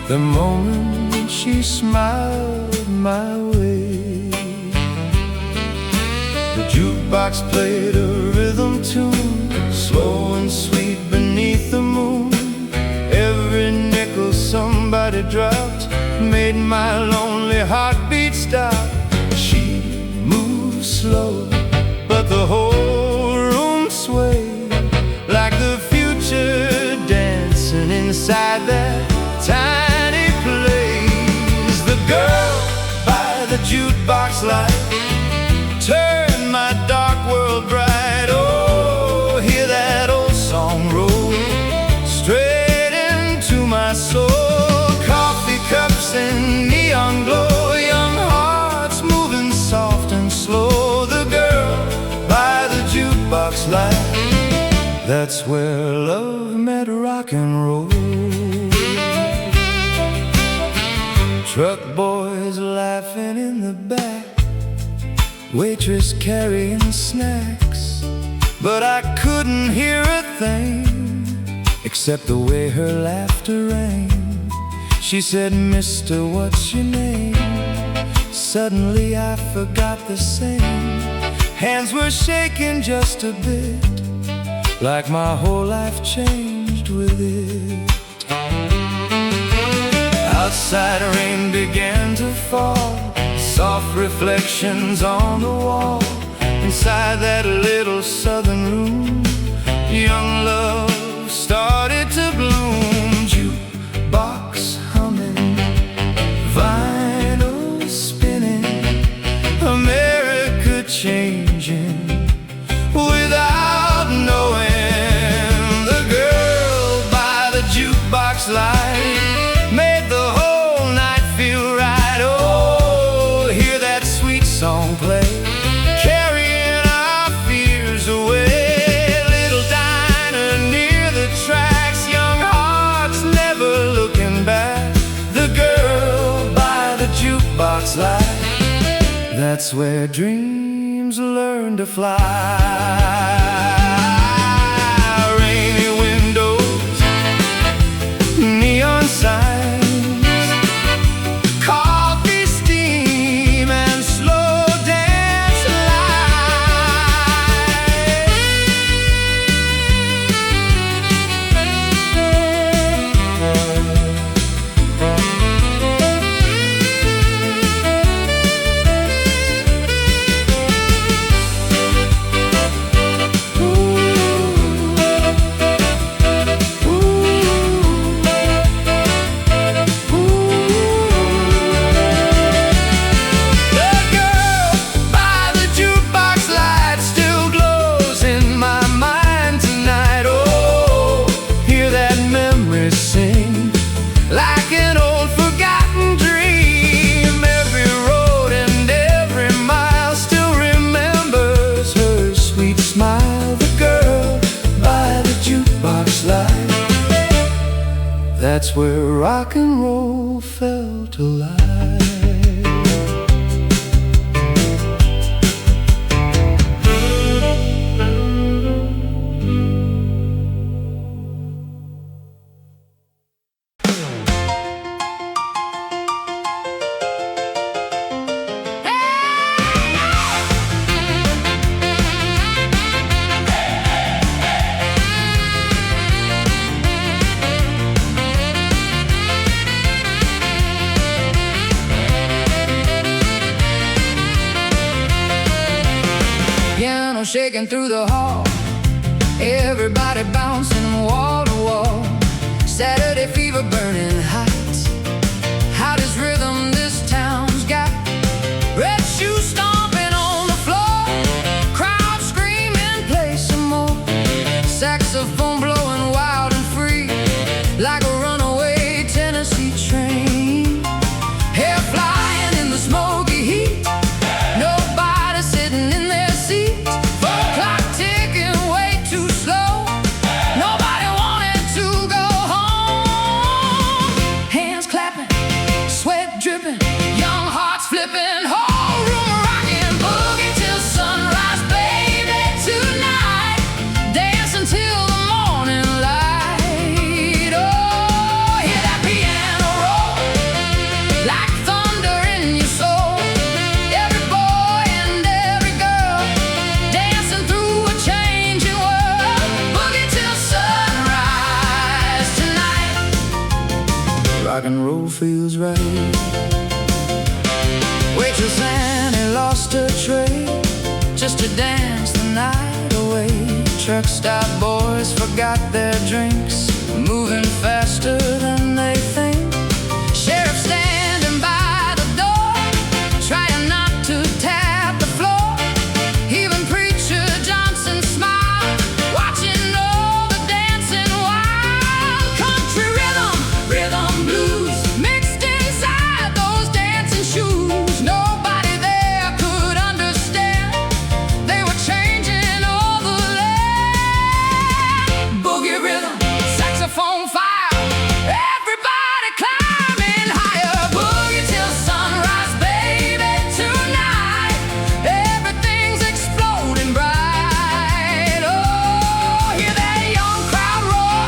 the moment she smiled my way. The jukebox played a rhythm tune, slow and sweet beneath the moon. Every nickel somebody dropped made my lonely heartbeat stop. She moved slow, but the whole room swayed like the future dancing inside that tiny place. The girl by the jukebox light turned my dark world bright. Oh, hear that old song roll straight into my soul. Coffee cups and neon glow, young hearts moving soft and slow. The girl by the jukebox light, that's where love met rock and roll. Truck boys laughing in the back, waitress carrying snacks, but I couldn't hear a thing except the way her laughter rang. She said, "Mister, what's your name?" Suddenly I forgot the same. Hands were shaking just a bit, like my whole life changed with it. Outside rain began to fall, soft reflections on the wall. Inside that little southern room, young love started to bloom. Jukebox humming, vinyl spinning, America changing without knowing. The girl by the jukebox light made the whole night feel right. Oh, hear that sweet song play, carrying our fears away. Little diner near the tracks, young hearts never looking back. The girl by the jukebox light, that's where dreams learn to fly. Rainy windows, neon signs, coffee steam, and slow dance that's where rock and roll felt alive. Shaking through the hall, everybody bouncing wall to wall. Saturday fever burning hot, hottest rhythm this town's got. Red shoes stomping on the floor, crowd screaming, play some more. Saxophone blowing wild and free, like a runaway Tennessee train. Hair flying in the smoky heat, nobody sitting in their seat. slipping, whole room rocking, boogie till sunrise, baby, tonight, dancing till the morning light. Oh, hear that piano roll like thunder in your soul. Every boy and every girl dancing through a changing world. Boogie till sunrise tonight. Rock and roll feels right. Waitress Annie lost her tray just to dance the night away. Truck stop boys forgot their drinks, moving faster than they think. Sheriff standing by the door, trying not to tap the floor. Even Preacher Johnson smiled, watching all the dancing wild. Country rhythm, rhythm blues, mixed inside those dancing shoes. Nobody there could understand, they were changing all the land. Boogie rhythm, saxophone fire, everybody climbing higher. Boogie till sunrise, baby, tonight, everything's exploding bright. Oh, hear that young crowd roar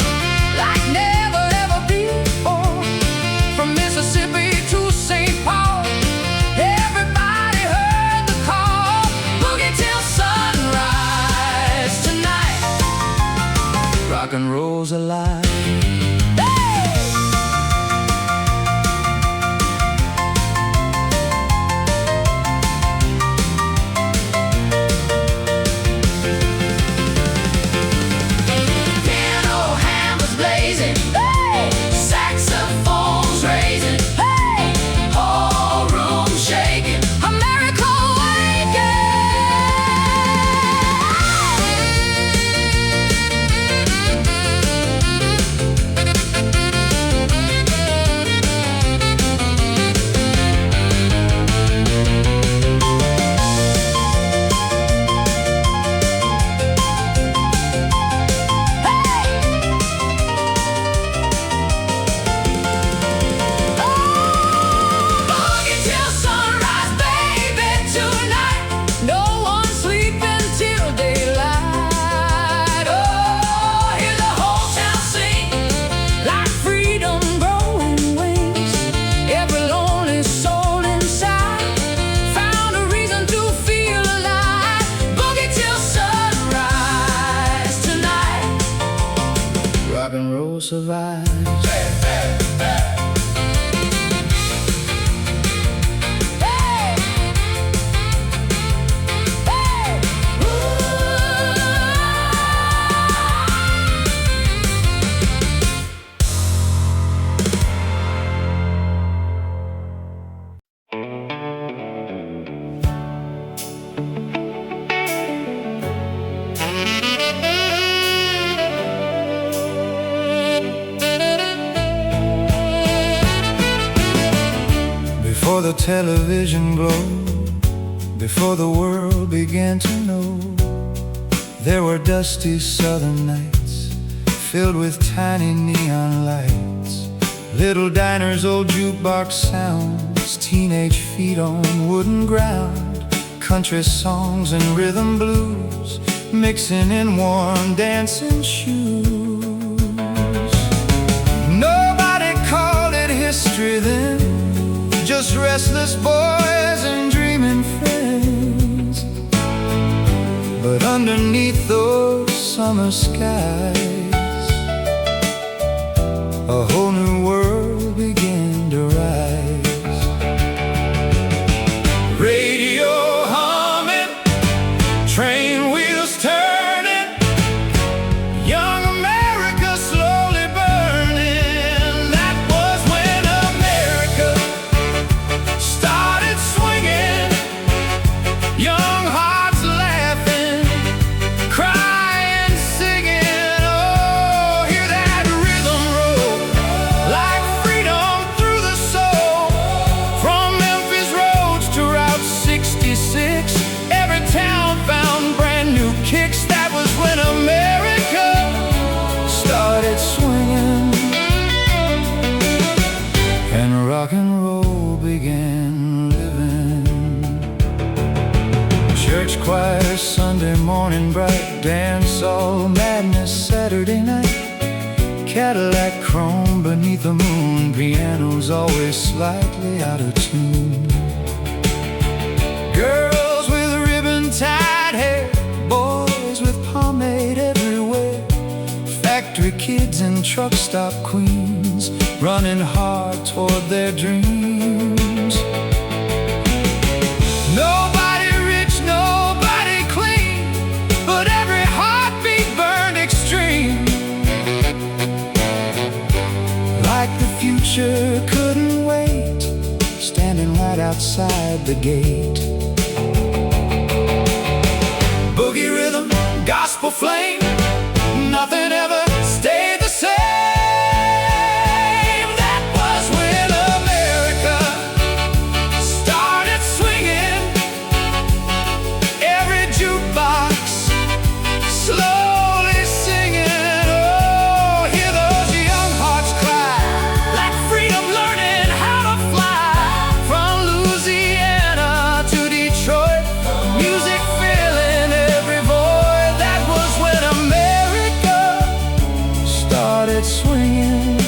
like never ever before. From Mississippi to St. Paul, everybody heard the call. Boogie till sunrise tonight. Rock and roll's alive. Piano hammers blazing, hey! Saxophones raising, hey! Whole room shaking, America Boogie till sunrise, baby, tonight. No one sleeping till daylight. Oh, hear the whole town sing like freedom growing wings. Every lonely soul inside found a reason to feel alive. Boogie till sunrise tonight. Rock and roll survives. Before the television glowed, before the world began to know, there were dusty southern nights filled with tiny neon lights. Little diners, old jukebox sounds, teenage feet on wooden ground, country songs and rhythm blues mixing in warm dancing shoes. Nobody called it history then, just restless boys and dreaming friends. But underneath those summer skies, a whole new world began to rise. Radio humming, train wheels turning, young America slowly burning. That was when America started swinging, young hearts laughing, crying, singing. Oh, hear that rhythm roll like freedom through the soul. From Memphis roads to Route 66, every town found brand new kicks. That was when America started swinging, and rock and roll began living. church choir Sunday morning bright, dance all madness Saturday night, Cadillac chrome beneath the moon, pianos always slightly out of tune. Girls with ribbon-tied hair, boys with pomade everywhere, factory kids and truck stop queens running hard toward their dreams. Nobody rich, nobody clean, but every heartbeat burned extreme. Like the future couldn't wait, standing right outside the gate. Boogie rhythm, gospel flame, nothing ever stayed the same. That was when America started swinging. Every jukebox slowly singing. Oh, hear those young hearts cry, like freedom learning how to fly. From Louisiana to Detroit, music filling every void. That was when America started swinging,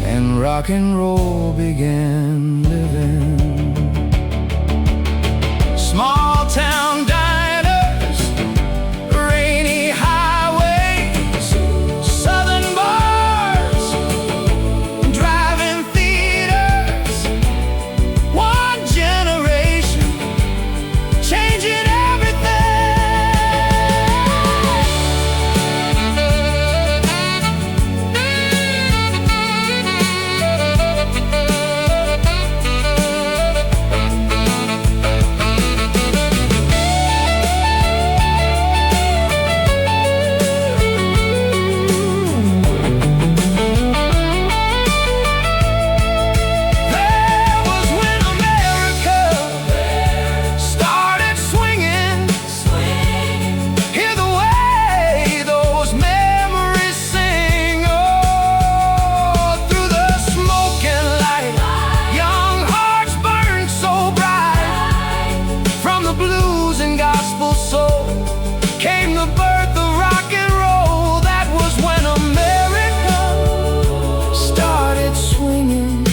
and rock and roll began living. Small town diners, rainy highways, southern bars, drive-in theaters. One generation changing everything. That was when America started swinging. Hear the way those memories sing. Oh, through the smoke and light, young hearts burn so bright. From the blues and gospel soul came the birth of rock and roll. That was when America started swinging,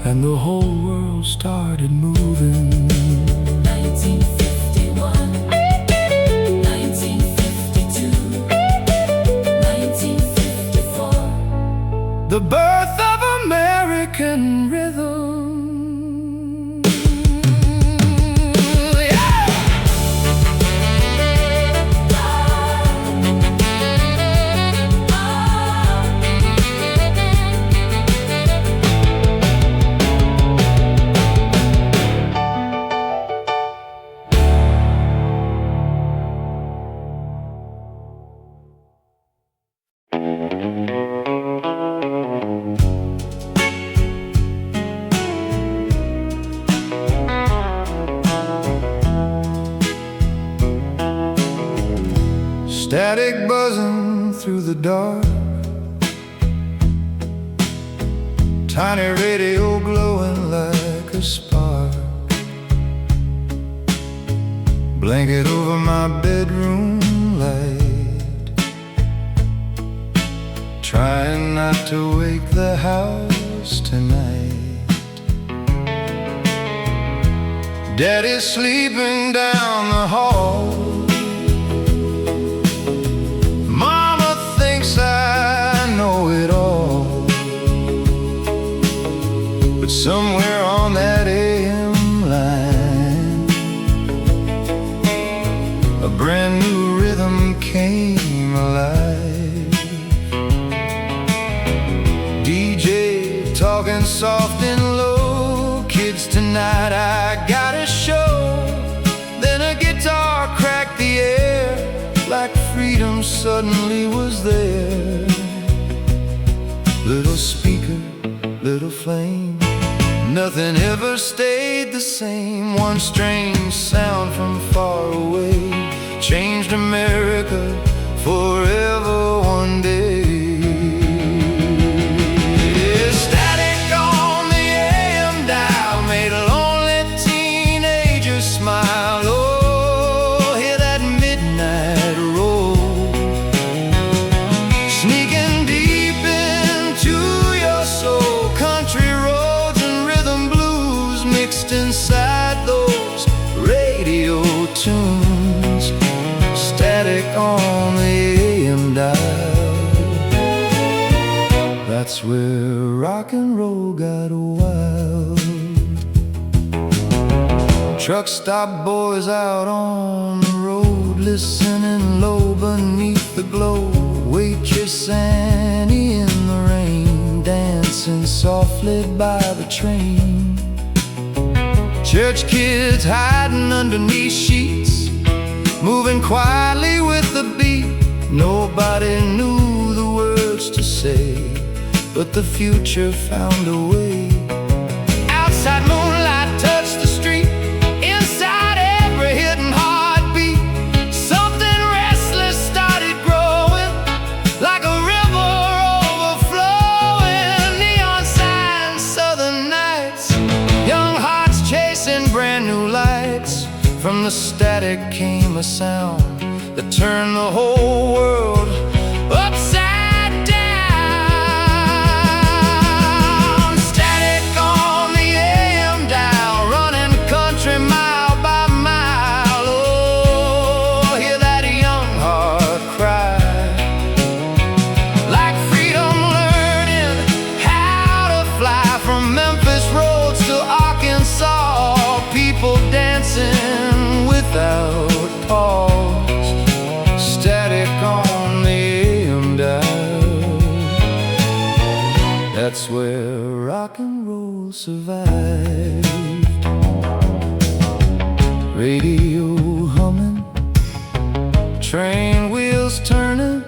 and the whole world started moving. 1951, 1952, 1954. The birth of American rhythm. Yeah! Static buzzing through the dark, tiny radio glowing like a spark, blanket over my bedroom light, trying not to wake the house tonight. Daddy's sleeping down the hall, Mama thinks I know it all, but somewhere on that AM line, a brand new rhythm came alive. DJ talking soft and low, kids tonight I got a show. Then a guitar cracked the air, like freedom suddenly was there. Little speaker, little flame, nothing ever stayed the same. One strange sound from far away changed America forever one day. Static on the AM dial made That's where rock and roll got wild. Truck stop boys out on the road, listening low beneath the glow. Waitress Annie in the rain, dancing softly by the train. Church kids hiding underneath sheets, moving quietly with the beat. Nobody knew the words to say, but the future found a way. Outside moonlight touched the street, inside every hidden heartbeat. Something restless started growing, like a river overflowing. Neon signs, southern nights, young hearts chasing brand new lights. From the static came a sound that turned the whole world upside down. Static on the AM dial, running country mile by mile. Oh, hear that young heart cry, like freedom learning how to fly. From Memphis roads to Arkansas, people dancing without pause. Static on the AM dial. That's where rock and roll survived. Radio humming, train wheels turning,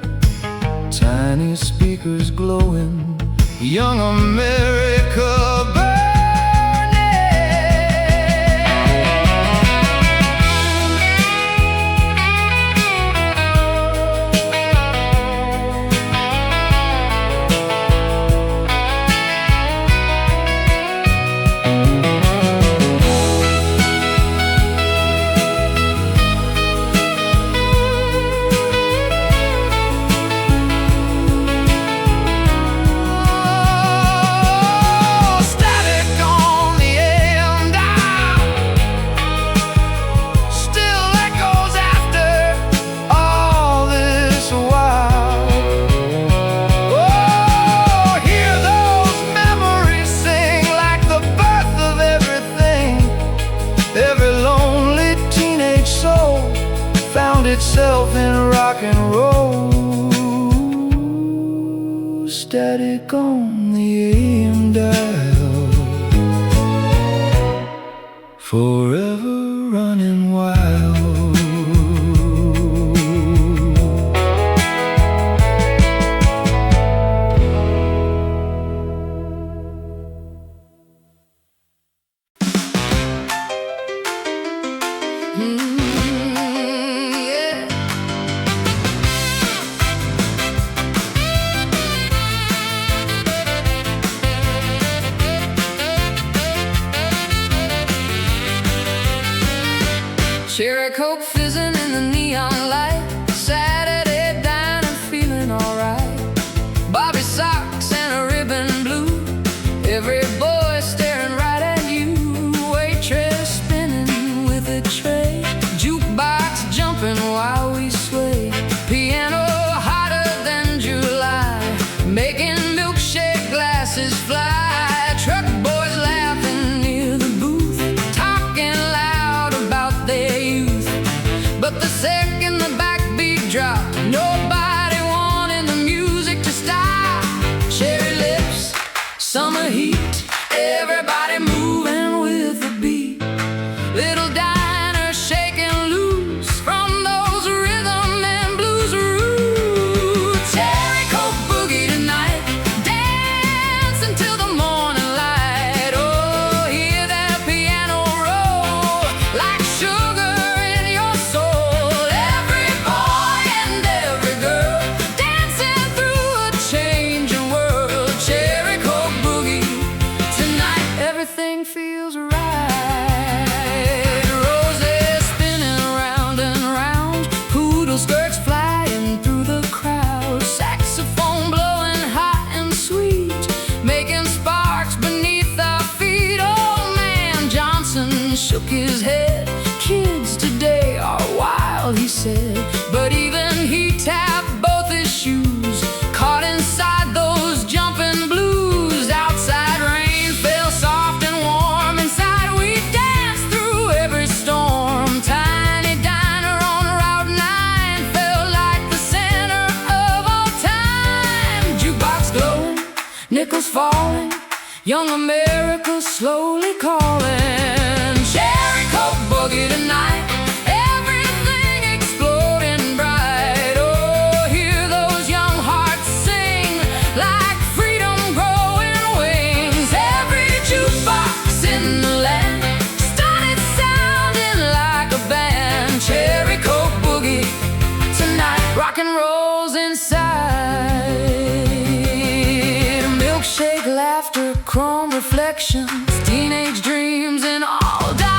tiny speakers glowing, young America burning. Itself in rock and roll. Static on the AM dial, forever running wild. Cherry Coke fizzing in the neon light, Saturday dine and feeling alright. Bobby socks and a ribbon blue, every boy staring right at you. Waitress spinning with a tray, jukebox jumping while we sway. Piano hotter than July, making milkshake glasses fly. Truck boys laughing near the booth, talking loud about their youth. But the second the backbeat dropped, nobody wanted the music to stop. Cherry lips, summer heat, everybody moving with the beat. Little diners shaking loose from those rhythm and blues roots. Cherry Coke boogie tonight, dance until the morning light. Oh, hear that piano roll like sugar in your soul. Every boy and every girl dancing through a changing world. Cherry Coke boogie, nickels falling, young America slowly calling. Cherry Coke boogie tonight, everything exploding bright. Oh, hear those young hearts sing like freedom growing wings. Every jukebox in the land started sounding like a band. Cherry Coke boogie tonight, rock and roll's inside. Milkshake laughter, chrome reflections, teenage dreams in all directions.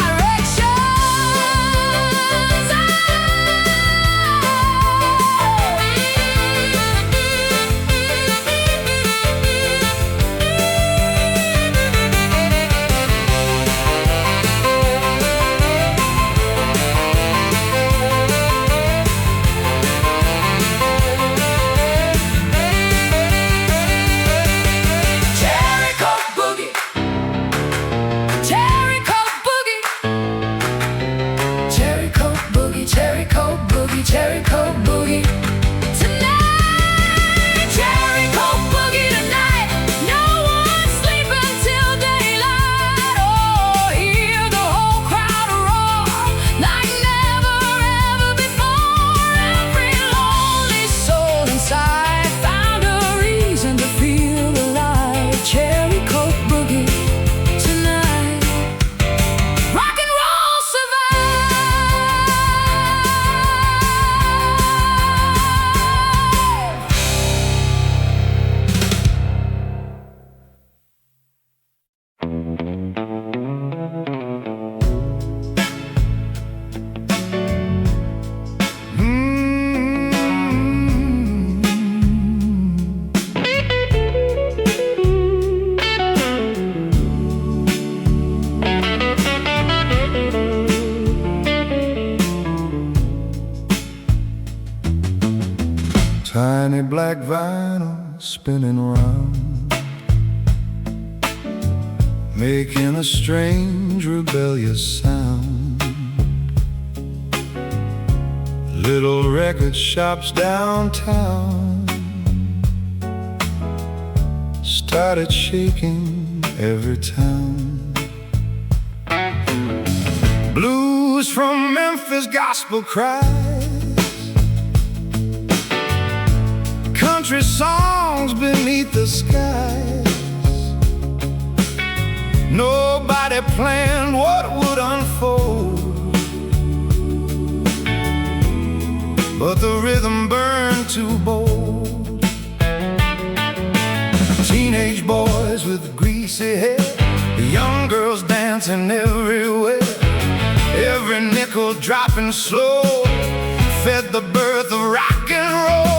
Cherry Coke boogie, Cherry Coke boogie, Cherry Coke boogie, Cherry Coke boogie, Cherry Coke boogie tonight. Cherry Coke boogie tonight, no one sleep until daylight. Oh, hear the whole crowd roar like never ever before. Every lonely soul inside found a reason to feel alive. Cherry Coke boogie tonight, rock and roll survive. Tiny black vinyl spinning round, making a strange rebellious sound. Little record shops downtown started shaking every town. Blues from Memphis, gospel cries, country songs beneath the skies. Nobody planned what would unfold, but the rhythm burned too bold. Teenage boys with greasy hair, young girls dancing everywhere. Every nickel dropping slow fed the birth of rock and roll.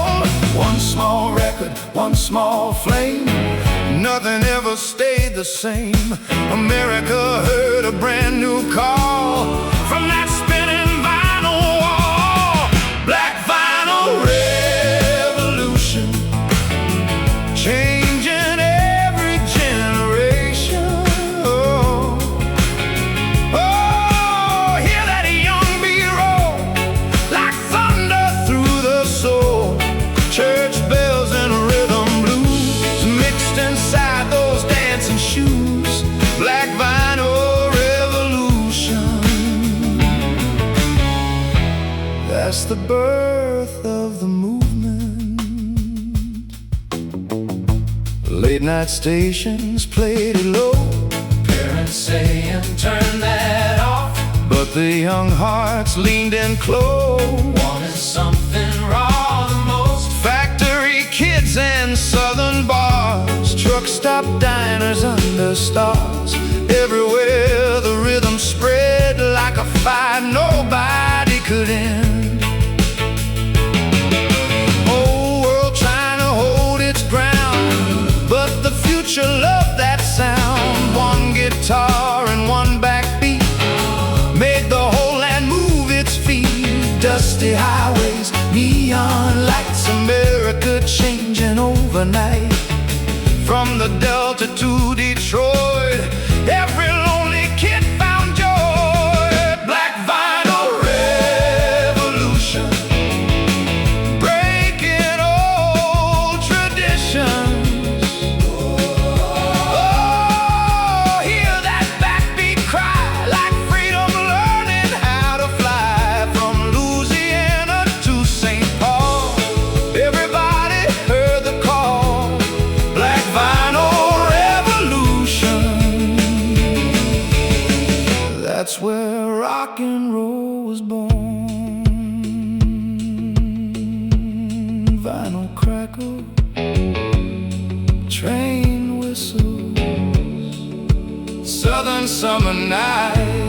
One small record, one small flame, nothing ever stayed the same. America heard a brand new call from that spinning vinyl wall. Black vinyl revolution, changing every generation. Oh, oh, hear that young beat roll like thunder through the soul. Church bells and rhythm blues mixed inside those dancing shoes. Black vinyl revolution, that's the birth of the movement. Late night stations played it low, parents saying turn that off, but the young hearts leaned in close, wanted something raw the most. Factory kids and southern bars, truck stop diners under stars. Everywhere the rhythm spread like a fire nobody could end. Whole world trying to hold its ground, but the future loved that sound. One guitar and one backbeat made the whole land move its feet. Dusty highways, neon lights, America changing overnight. From the Delta to Detroit, every lonely kid found joy. Black vinyl revolution, breaking old traditions. one summer night.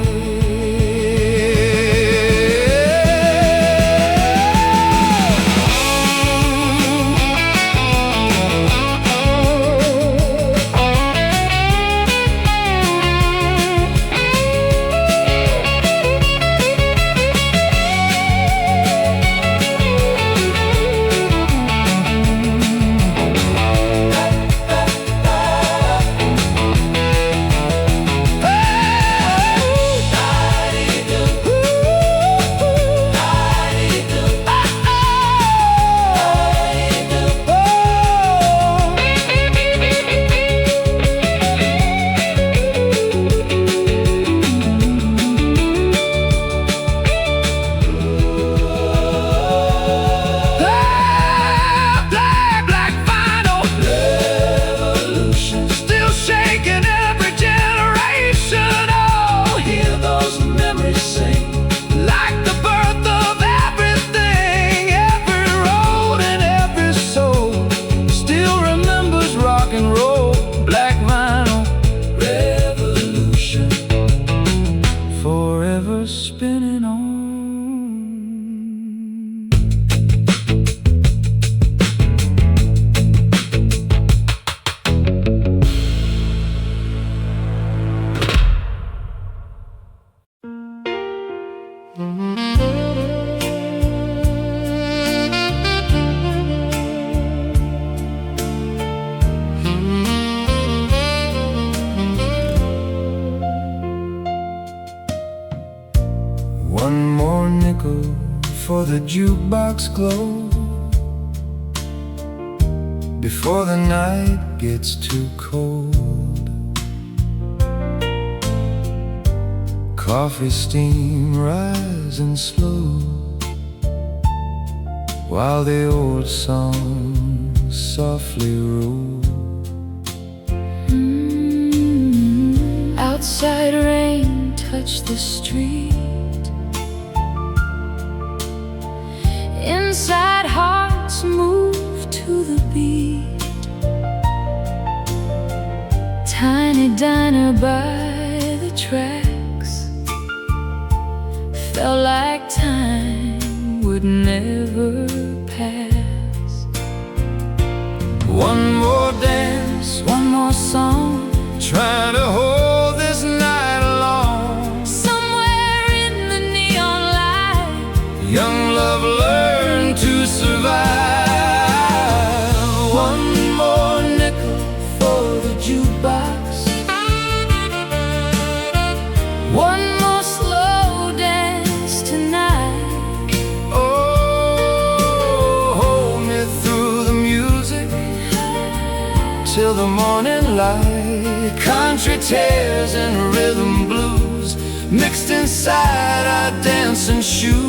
One more nickel for the jukebox glow before the night gets too cold. Coffee steam rising slow while the old song softly roll. Outside rain touched the street. Inside hearts move to the beat. Tiny diner by the tracks felt like time would never pass. One more dance, One more song, trying to hold this night along. somewhere in the neon light, Young love learned to survive. one more nickel for the jukebox, one more slow dance tonight. Oh, hold me through the music till the morning light. Country tears and rhythm blues mixed inside our dancing shoes.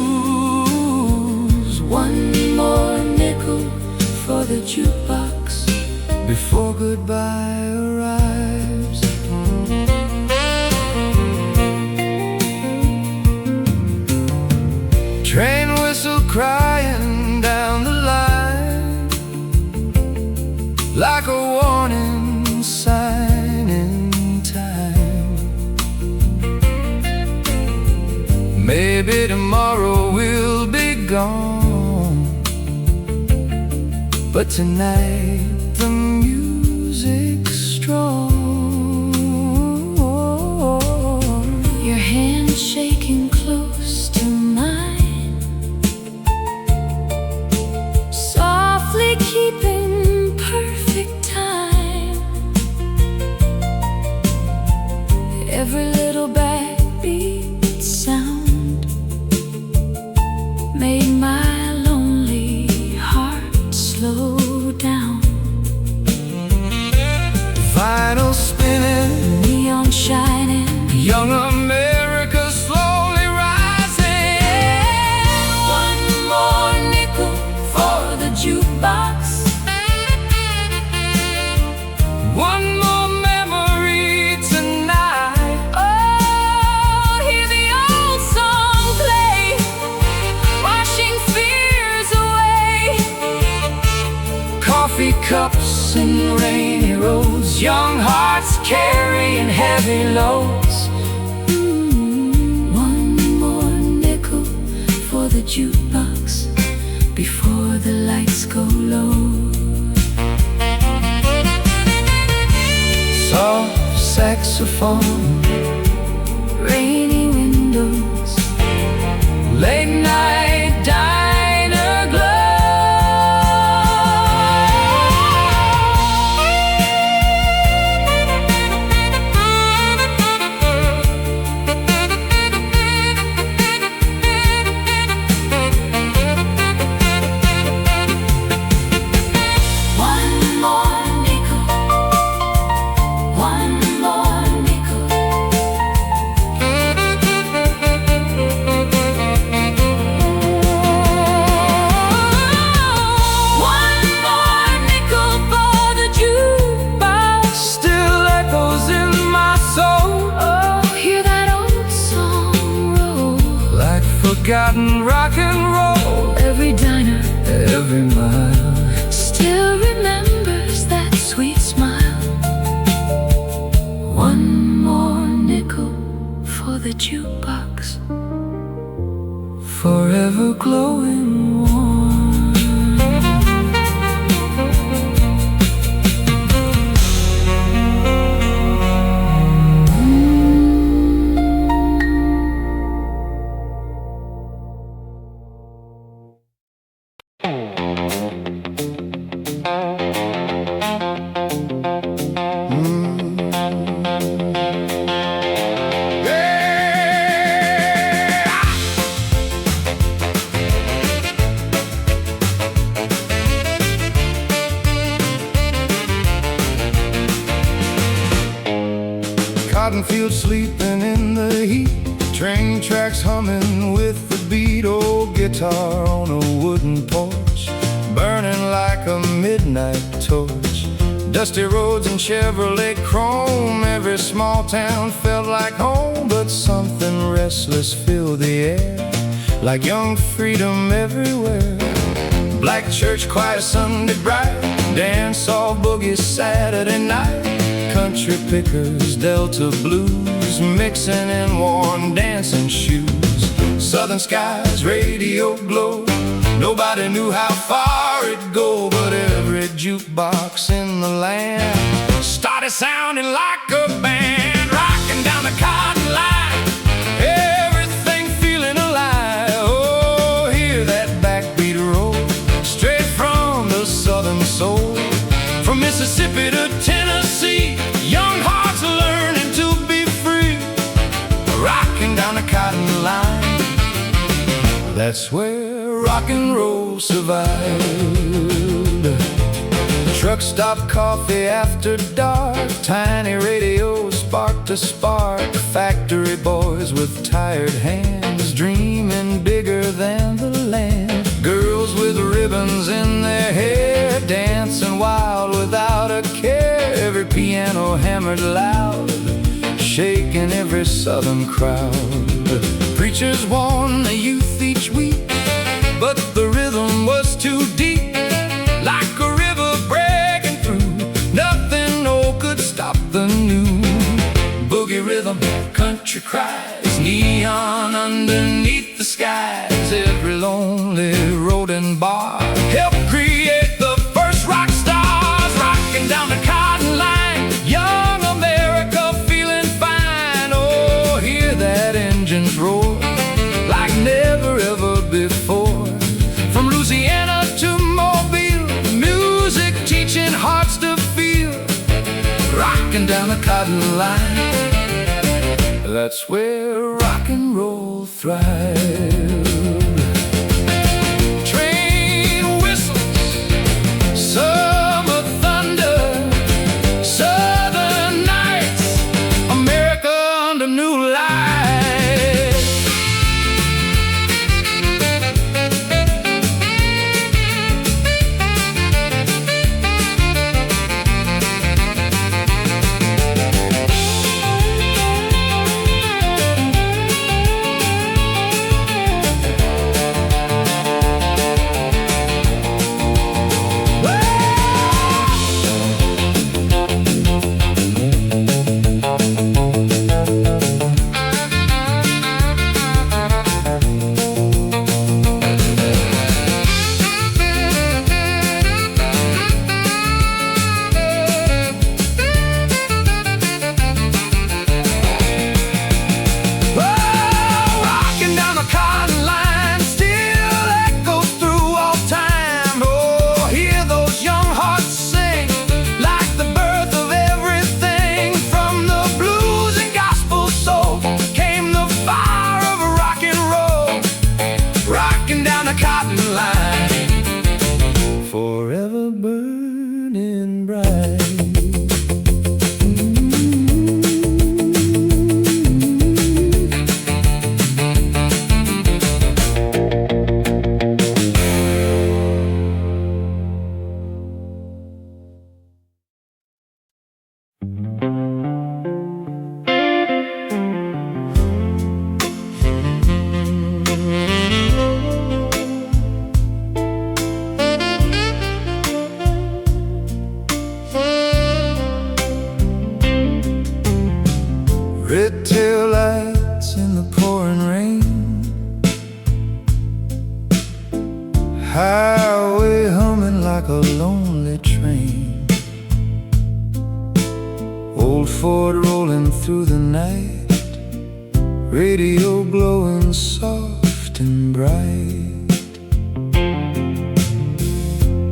One more nickel for the jukebox, Before goodbye arrives. Train whistle crying down the line like a warning sign in time. Maybe tomorrow we'll be gone, but tonight the music's strong. your hand shaking close to mine, softly keeping perfect time. Every little backbeat sound made my lonely heart slow down. Vinyl spinning, Neon shining, young America slowly rising. one more nickel for the jukebox, One more memory tonight. oh, hear the old song play, washing fears away. Coffee cups and rainy roads, young hearts carrying heavy loads. jukebox before the lights go low. Soft saxophone, Rainy windows, late night diner glow. one more nickel, one more nickel. One more nickel for the jukebox. Still echoes in my soul, Oh, hear that old song roll. like forgotten rock and roll. Every diner Every mile, still remembers that sweet smile. One more nickel for the jukebox, forever glowing warm. Cotton fields sleeping in the heat, train tracks humming with the beat. Old guitar on a wooden porch, burning like a midnight torch. Dusty roads and Chevrolet chrome, every small town felt like home. But something restless filled the air, like young freedom everywhere. Black church choir Sunday bright, dance all boogie Saturday night. Country pickers, Delta blues, mixing in worn dancing shoes. Southern skies, radio glow, nobody knew how far it'd go. But every jukebox in the land started sounding like a band, rocking down the cotton line, everything feeling alive. Oh, hear that backbeat roll, straight from the southern soul. From Mississippi to Tennessee, young hearts learning to be free, rocking down the cotton line. That's where rock and roll survived. Truck stop coffee after dark, tiny radios spark to spark. Factory boys with tired hands, dreaming bigger than the land. Girls with ribbons in their hair, dancing wild without a care. Every piano hammered loud, shaking every southern crowd. Preachers warned the youth each week, but the rhythm was too deep, like a river breaking through. Nothing old could stop the new. Boogie rhythm, country cries, neon underneath the skies. Every lonely road and bar helped create the first rock stars, rocking down the cotton line. Young America feeling fine. Oh, hear that engines roar like never ever before. From Louisiana to Mobile, music teaching hearts to feel, rocking down the cotton line. That's where rock and roll thrives. Train whistles, summer thunder, southern nights, America under new lights. Red tail lights in the pouring rain, highway humming like a lonely train, old Ford rolling through the night, radio glowing soft and bright,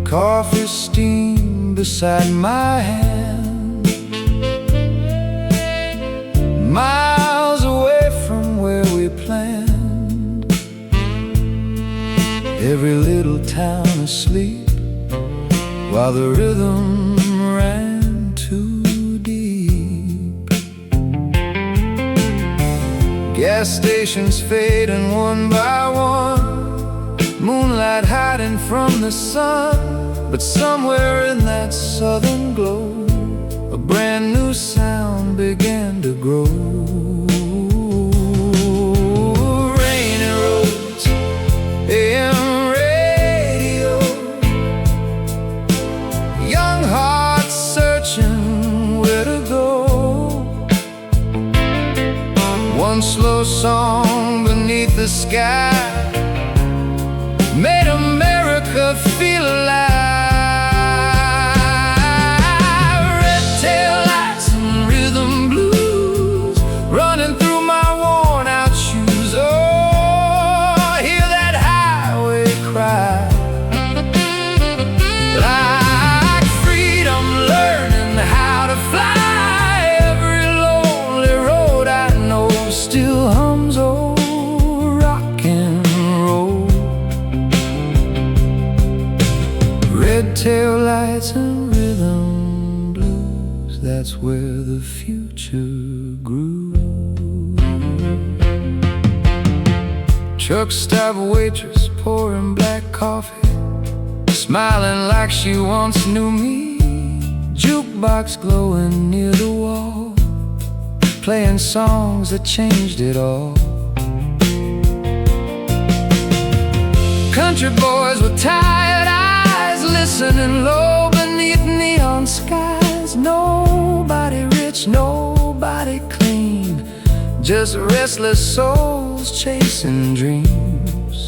coffee steam beside my hand, miles away from where we planned, every little town asleep while the rhythm ran too deep. Gas stations fading one by one, moonlight hiding from the sun, but somewhere in that southern glow a brand new sound began to grow. Rainy roads, AM radio, young hearts searching where to go. One slow song beneath the sky made America feel alive. Tail lights and rhythm blues, that's where the future grew. Truck stop waitress pouring black coffee, smiling like she once knew me. Jukebox glowing near the wall, playing songs that changed it all. Country boys with tired eyes, listening low beneath neon skies. Nobody rich, nobody clean, just restless souls chasing dreams.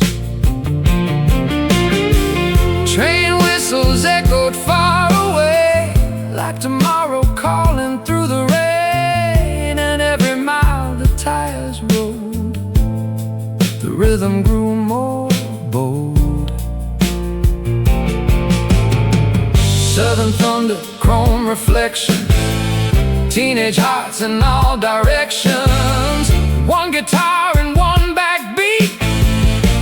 Train whistles echoed far away, like tomorrow calling through the rain. And every mile the tires rolled, the rhythm grew more bold. Southern thunder, chrome reflection, teenage hearts in all directions. One guitar and one backbeat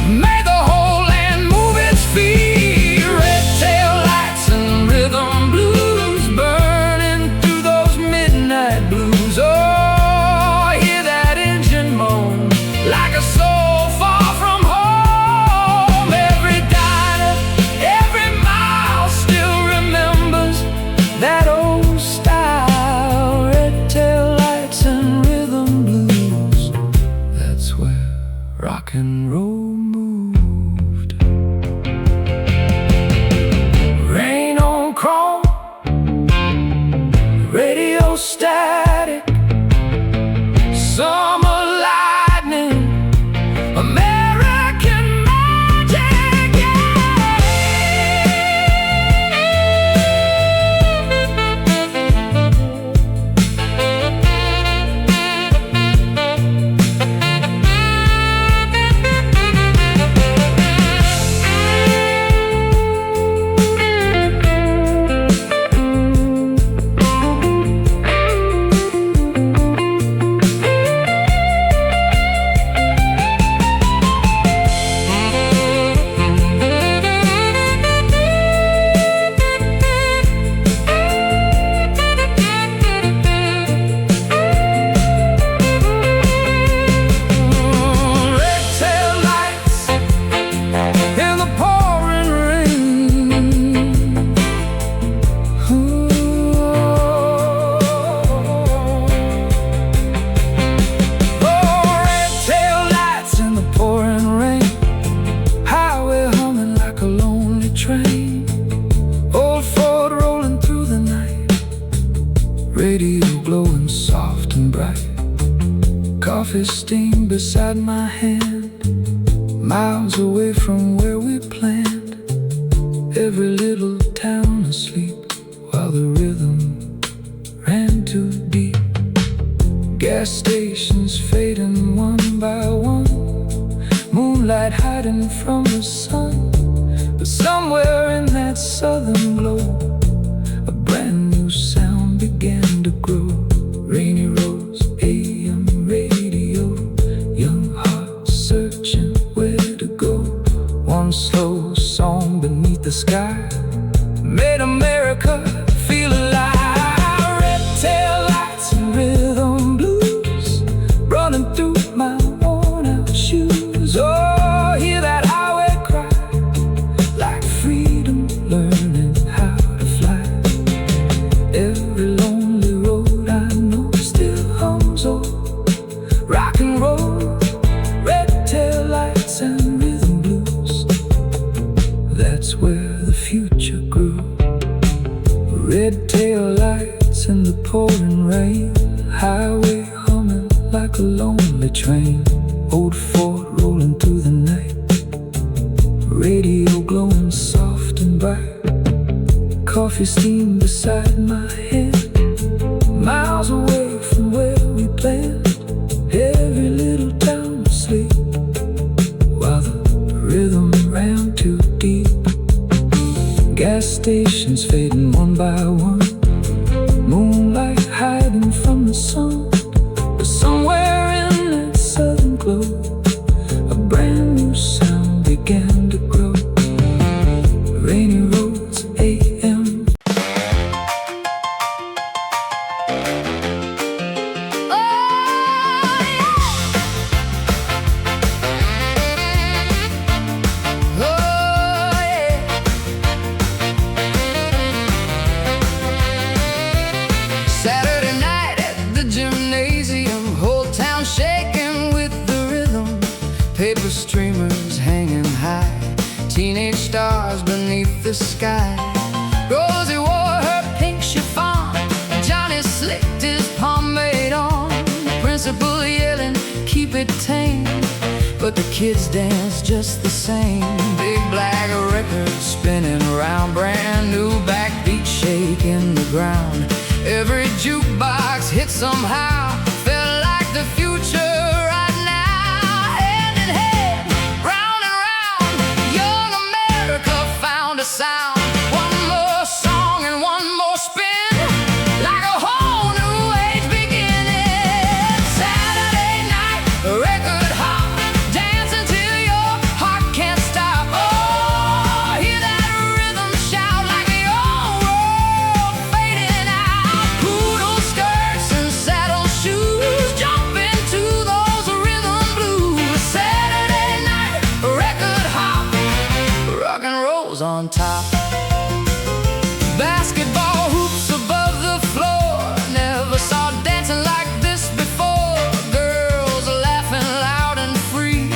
made the whole land move its feet. Red tail lights and rhythm blues burning through those midnight blues. Oh, hear that engine moan like a soul far from home. Every diner, every mile still remembers that old style. Red tail lights and rhythm blues, that's where rock and roll moved. Rain on chrome, radio static, summer lightning, American magic, red tail lights in the pouring rain. Oh, red tail lights in the pouring rain, highway humming like a lonely train, old Ford rolling through the night, radio glowing soft and bright, Coffee steam beside my hand, miles away from where we planned. Every little town asleep while the rhythm ran too deep. Gas stations fading one by one, moonlight hiding from the sun. But somewhere in that southern glow, a brand new sound began to grow. Rainy roads, AM radio, young hearts searching where to go. One slow song beneath the sky made America feel alive. Red tail lights and rhythm blues running through my worn out shoes. Oh, hear that highway cry, like freedom learning how to fly. Every lonely road I know still hums old rock and roll. Red tail lights and rhythm blues, that's where the future grew. Red tail lights in the pouring rain, highway humming like a lonely train. Old Ford rolling through the night, radio glowing soft and bright. Coffee steam beside my head, miles away from where we planned. Every little town asleep while the rhythm ran too deep. Gas stations fading one by one, moonlight hiding from the sun. But somewhere in that southern glow, a brand new sound began to grow. Rainy roads, AM. Saturday night at the gymnasium, whole town shaking with the rhythm. Paper streamers hanging high, teenage stars beneath the sky. Rosie wore her pink chiffon, Johnny slicked his pomade on. Principal yelling, keep it tame, but the kids dance just the same. Big black records spinning around, brand new backbeat shaking the ground. Every jukebox hit somehow, felt like the future right now. Hand in hand, round and round, young America found a sound. One more song and one more spin, like a whole new age beginning. Saturday night, record hop, dance until your heart can't stop. Oh, hear that rhythm shout like the old world fading out. Poodle skirts and saddle shoes, jump into those rhythm blues. Saturday night, record hop, rock and roll's on top. Basketball hoops above the floor, never saw dancing like this before. Girls laughing loud and free,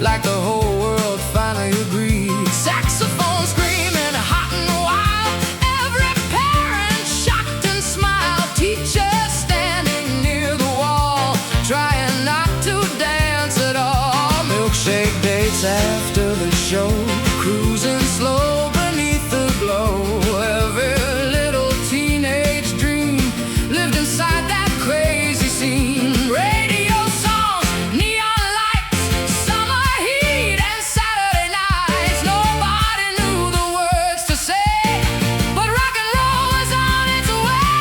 like the whole world finally agreed. Saxophone screaming hot and wild, every parent shocked and smiled. Teachers standing near the wall, trying not to dance at all. Milkshake dates after the show, cruising slow beneath the glow. Every little teenage dream lived inside that crazy scene. Radio songs, neon lights, summer heat and Saturday nights. Nobody knew the words to say, but rock and roll is on its way.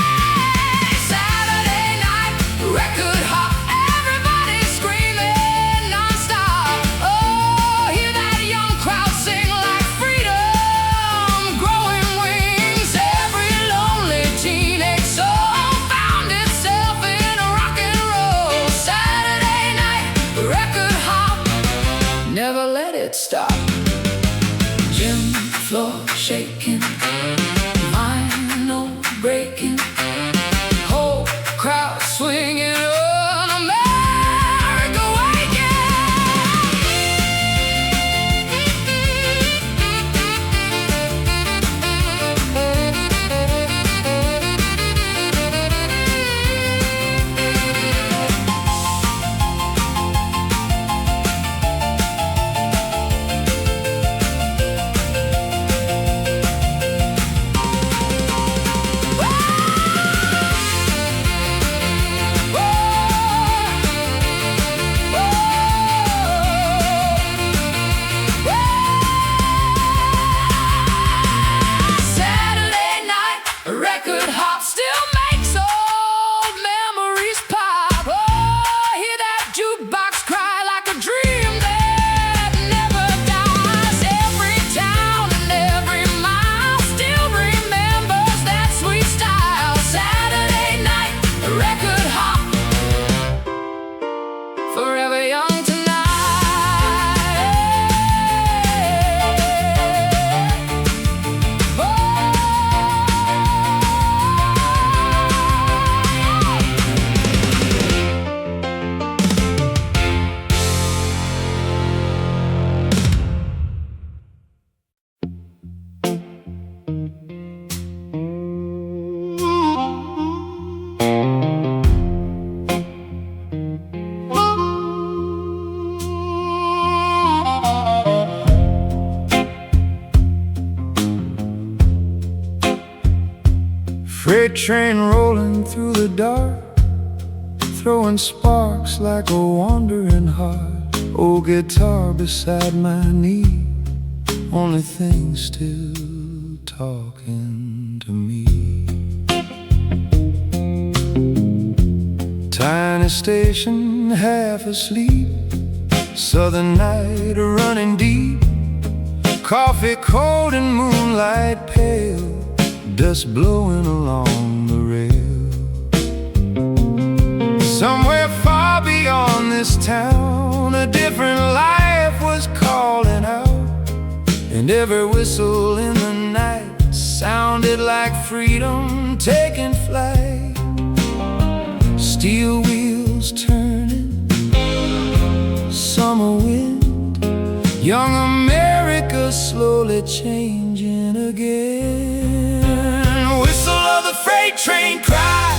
Saturday night, record hop, everybody screaming non-stop. Oh, hear that train rolling through the dark, throwing sparks like a wandering heart. Old guitar beside my knee, only thing still talking to me. Tiny station, half asleep, southern night running deep, coffee cold and moonlight pale, dust blowing along the rail. Somewhere far beyond this town, a different life was calling out, and every whistle in the night sounded like freedom taking flight. Steel wheels turning, summer wind, young America slowly changing again. Whistle of the freight train cry,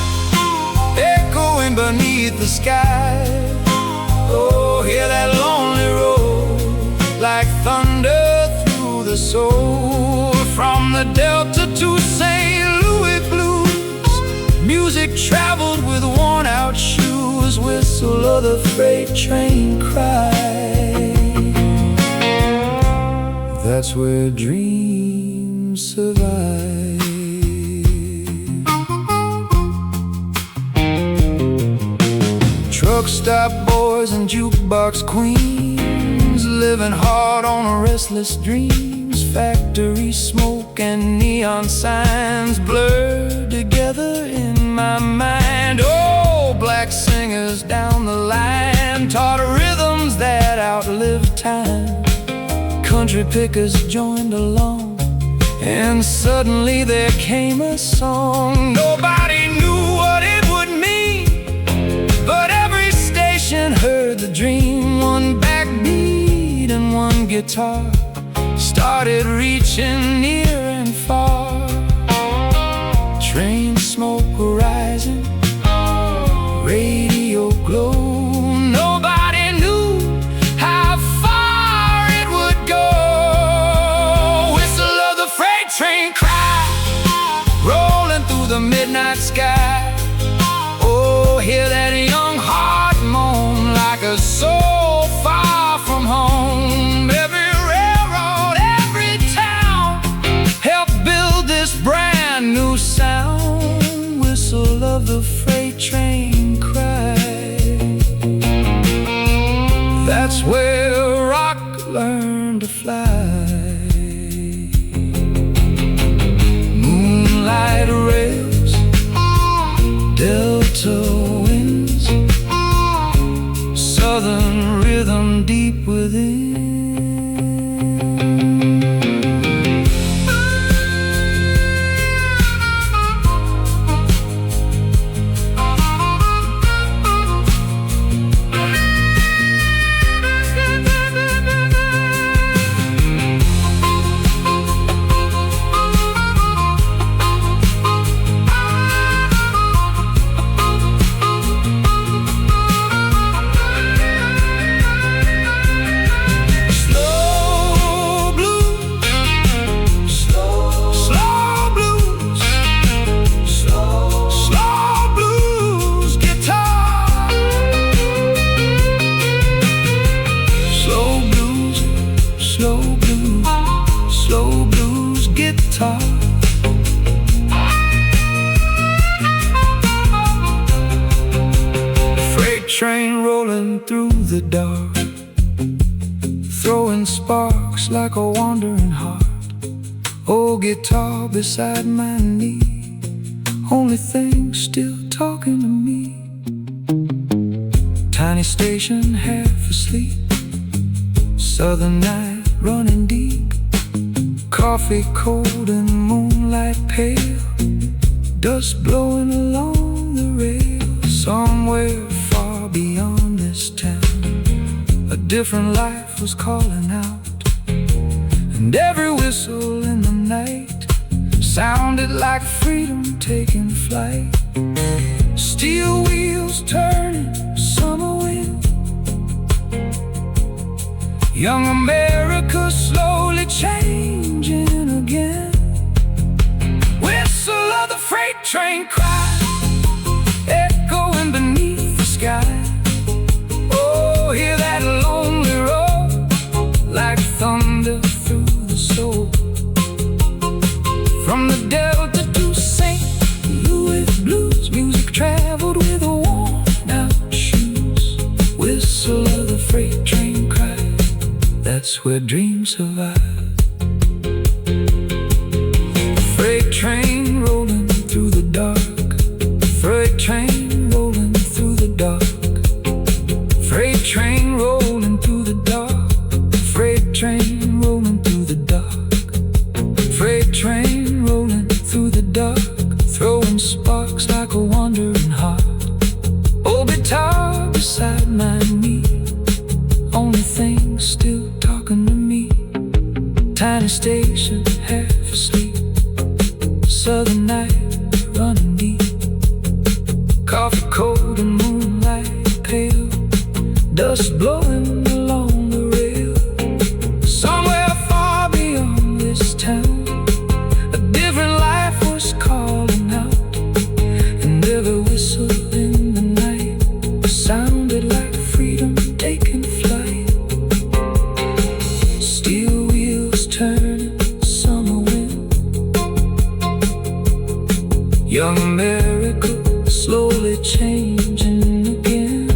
echoing beneath the sky. Oh, hear that lonely roll, like thunder through the soul. From the Delta to St. Louis blues, music traveled with worn-out shoes. Whistle of the freight train cry, that's where dreams survive. Truck stop boys and jukebox queens, living hard on restless dreams. Factory smoke and neon signs blurred together in my mind. Oh, black singers down the line taught rhythms that outlived time. Country pickers joined along, and suddenly there came a song. Nobody knew what it would mean, but every station heard the dream. One backbeat and one guitar started reaching near and far. Train smoke rising, radio glow. Nobody knew how far it would go. Whistle of the freight train cry, rolling through the midnight sky. Oh, hear that young heart moan like a soul far from home. Every railroad, every town helped build this brand new sound. Whistle of the freight train cry, that's where rock learned to fly. Moonlight rails, delta winds, southern rhythm deep within. Slow blues guitar. Freight train rolling through the dark, throwing sparks like a wandering heart. Old guitar beside my knee, only thing still talking to me. Tiny station half asleep, southern night running deep, coffee cold and moonlight pale, dust blowing along the rail. Somewhere far beyond this town, a different life was calling out, and every whistle in the night sounded like freedom taking flight. Steel wheels turning, summer wind, young America slowly changing again. Whistle of the freight train cry echoing beneath the sky. Oh, hear that lonely roar like thunder through the soul. From the Delta to St. Louis blues, music traveled with worn-out shoes. Whistle of the freight train cry, that's where dreams survive. Freight train rolling through the dark, freight train rolling through the dark, freight train rolling through the dark, freight train rolling through the dark, freight train rolling through the dark, throwing sparks like a wandering heart. Old guitar beside my knee, only thing still talking to me. Tiny station, half asleep, southern night running deep. Coffee cold and moonlight pale, dust blowing along the rail. Somewhere far beyond this town, a different life was calling out, and every whistle in the night sounded like freedom taking flight. Steel wheels turning, summer wind. Young America slowly changing again.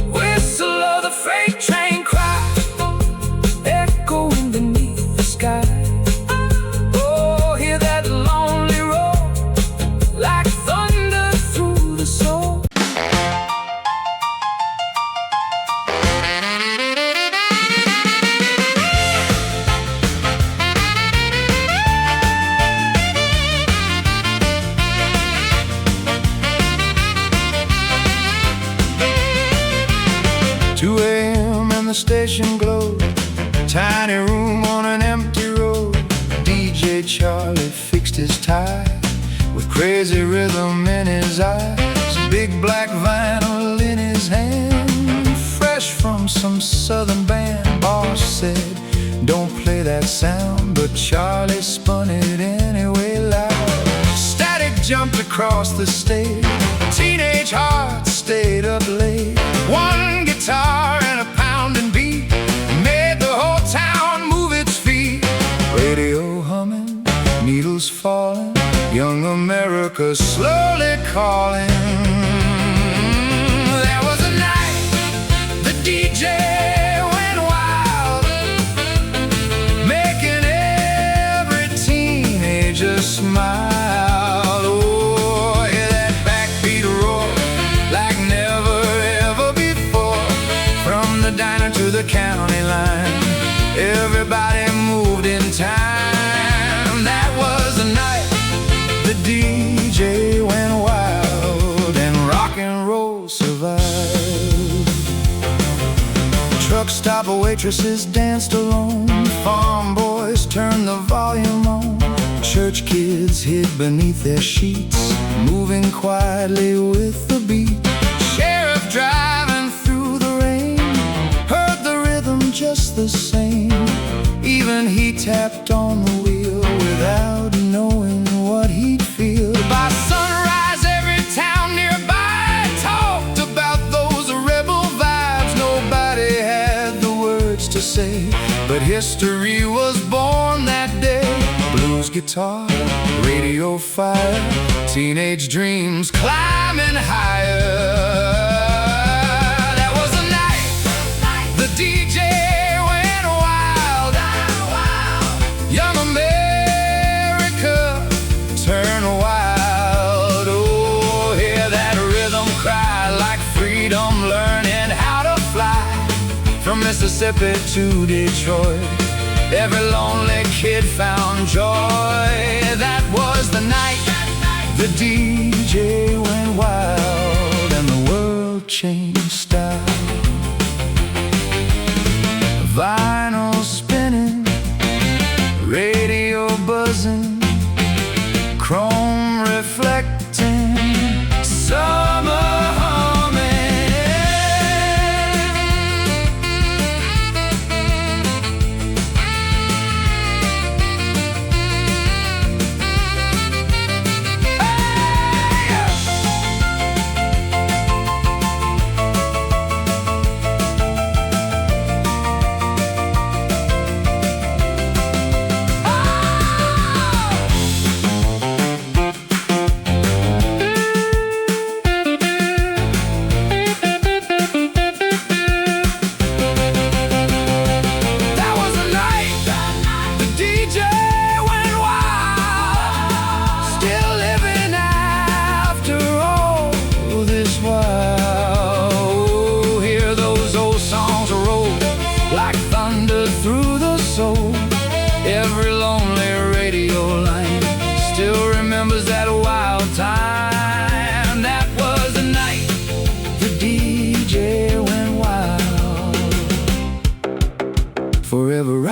Whistle of the freight train cry echoing beneath the sky. Oh, hear that lonely roar like thunder through the soul. 2 a.m. and the station glowed, tiny room on an empty road. DJ Charlie fixed his tie with crazy rhythm in his eyes, big black vinyl in his hand, fresh from some southern band. Boss said, don't play that sound, but Charlie spun it anyway loud. Static jumped across the stage, teenage hearts stayed up late. One guitar and a pounding beat made the whole town move its feet. Radio humming, needles falling, young America slowly calling. There was a night the DJ went wild, making every teenager smile. Oh, hear that backbeat roar like never ever before. From the diner to the county line, everybody moved in time. That was the night the DJ went wild and rock and roll survived. Truck stop waitresses danced alone, farm boys turned the volume on, church kids hid beneath their sheets, moving quietly with the beat. Sheriff driving through the rain heard the rhythm just the same. Even he tapped on the wheel without knowing what he'd feel. By sunrise every town nearby talked about those rebel vibes. Nobody had the words to say, but history was born that day. Blues guitar, radio fire, teenage dreams climbing higher. That was the night the DJ went wild. Young America turned wild. Oh, hear that rhythm cry like freedom, learning how to fly. From Mississippi to Detroit, every lonely kid found joy. That was the night the DJ went wild and the world changed style. Vinyl spinning, radio buzzing, chrome reflecting, summer humming.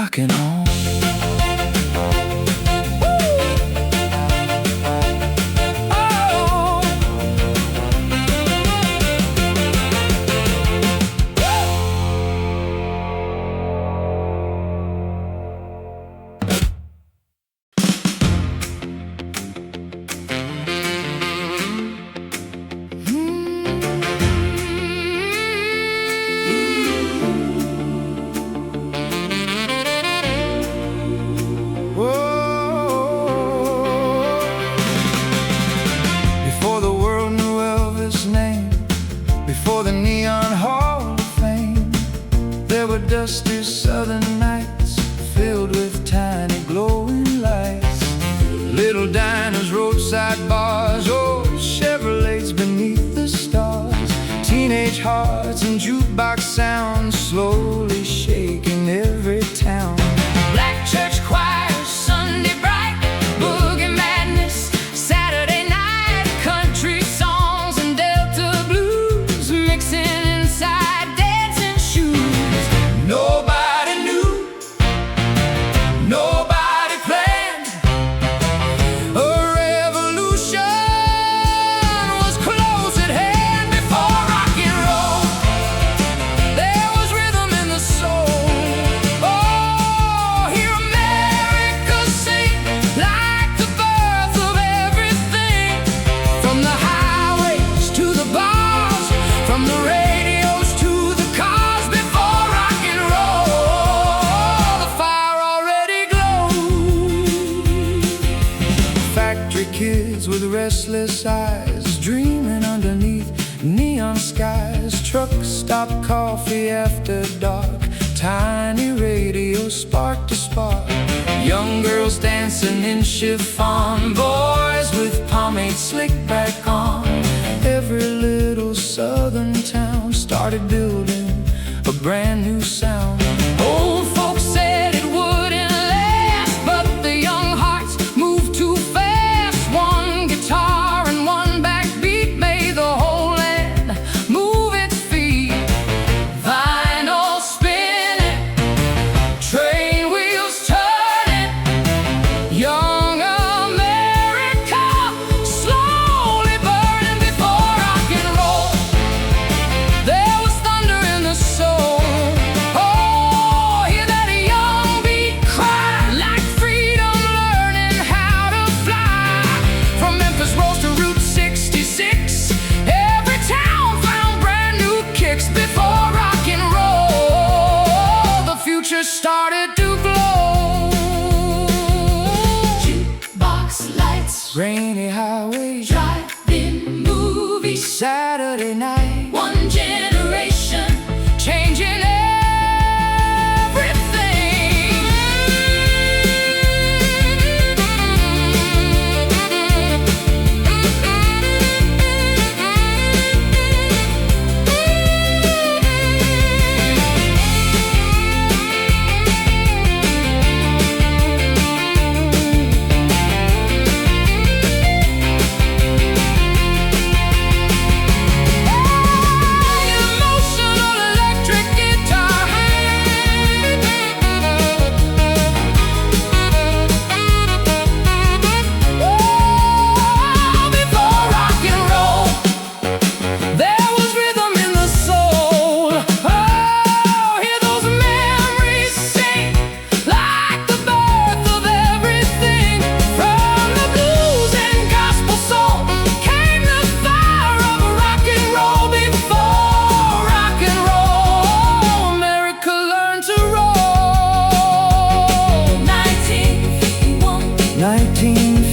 rocking on. Before the world knew Elvis' name, before the neon hall of fame, there were dusty southern nights filled with tiny glowing lights. Little diners, roadside bars, old Chevrolets beneath the stars. Teenage hearts and jukebox sounds slowly shaking every town. Black church choirs, Sunday bright, boogie madness, Saturday night, country songs and Delta blues mixing inside dancing shoes. Nobody knew, nobody planned. A revolution was close at hand. Before rock and roll, there was rhythm in the soul. Oh, hear America sing like the birth of everything. From the highways to the bars, from the radios to the cars. Before rock and roll, the fire already glowed. Factory kids with restless eyes, dreaming underneath neon skies. Truck stop coffee after dark, tiny radio spark to spark. Young girls dancing in chiffon, boys with pomade slicked back on. Every little southern town started building a brand new sound. Old folks said it wouldn't last, but the young hearts moved too fast. One guitar and one backbeat made the whole land move its feet. Vinyl spinning, train wheels turning, young America slowly burning. Before rock and roll, there was thunder in the soul. Oh, hear that young beat cry like freedom, learning how to fly. From Memphis Rose to Route 66, every town found brand new kicks. Before rock and roll, the future started to glow. Jukebox lights, Rainy highways, drive-in movies, Saturday night. one generation changing everything. Emotional electric guitar. Oh, before rock and roll, there was rhythm in the soul. Oh, hear those memories sing like the birth of everything. From the blues and gospel soul came the fire of rock and roll. Before rock and roll, America learned to roll. 1951, 1951.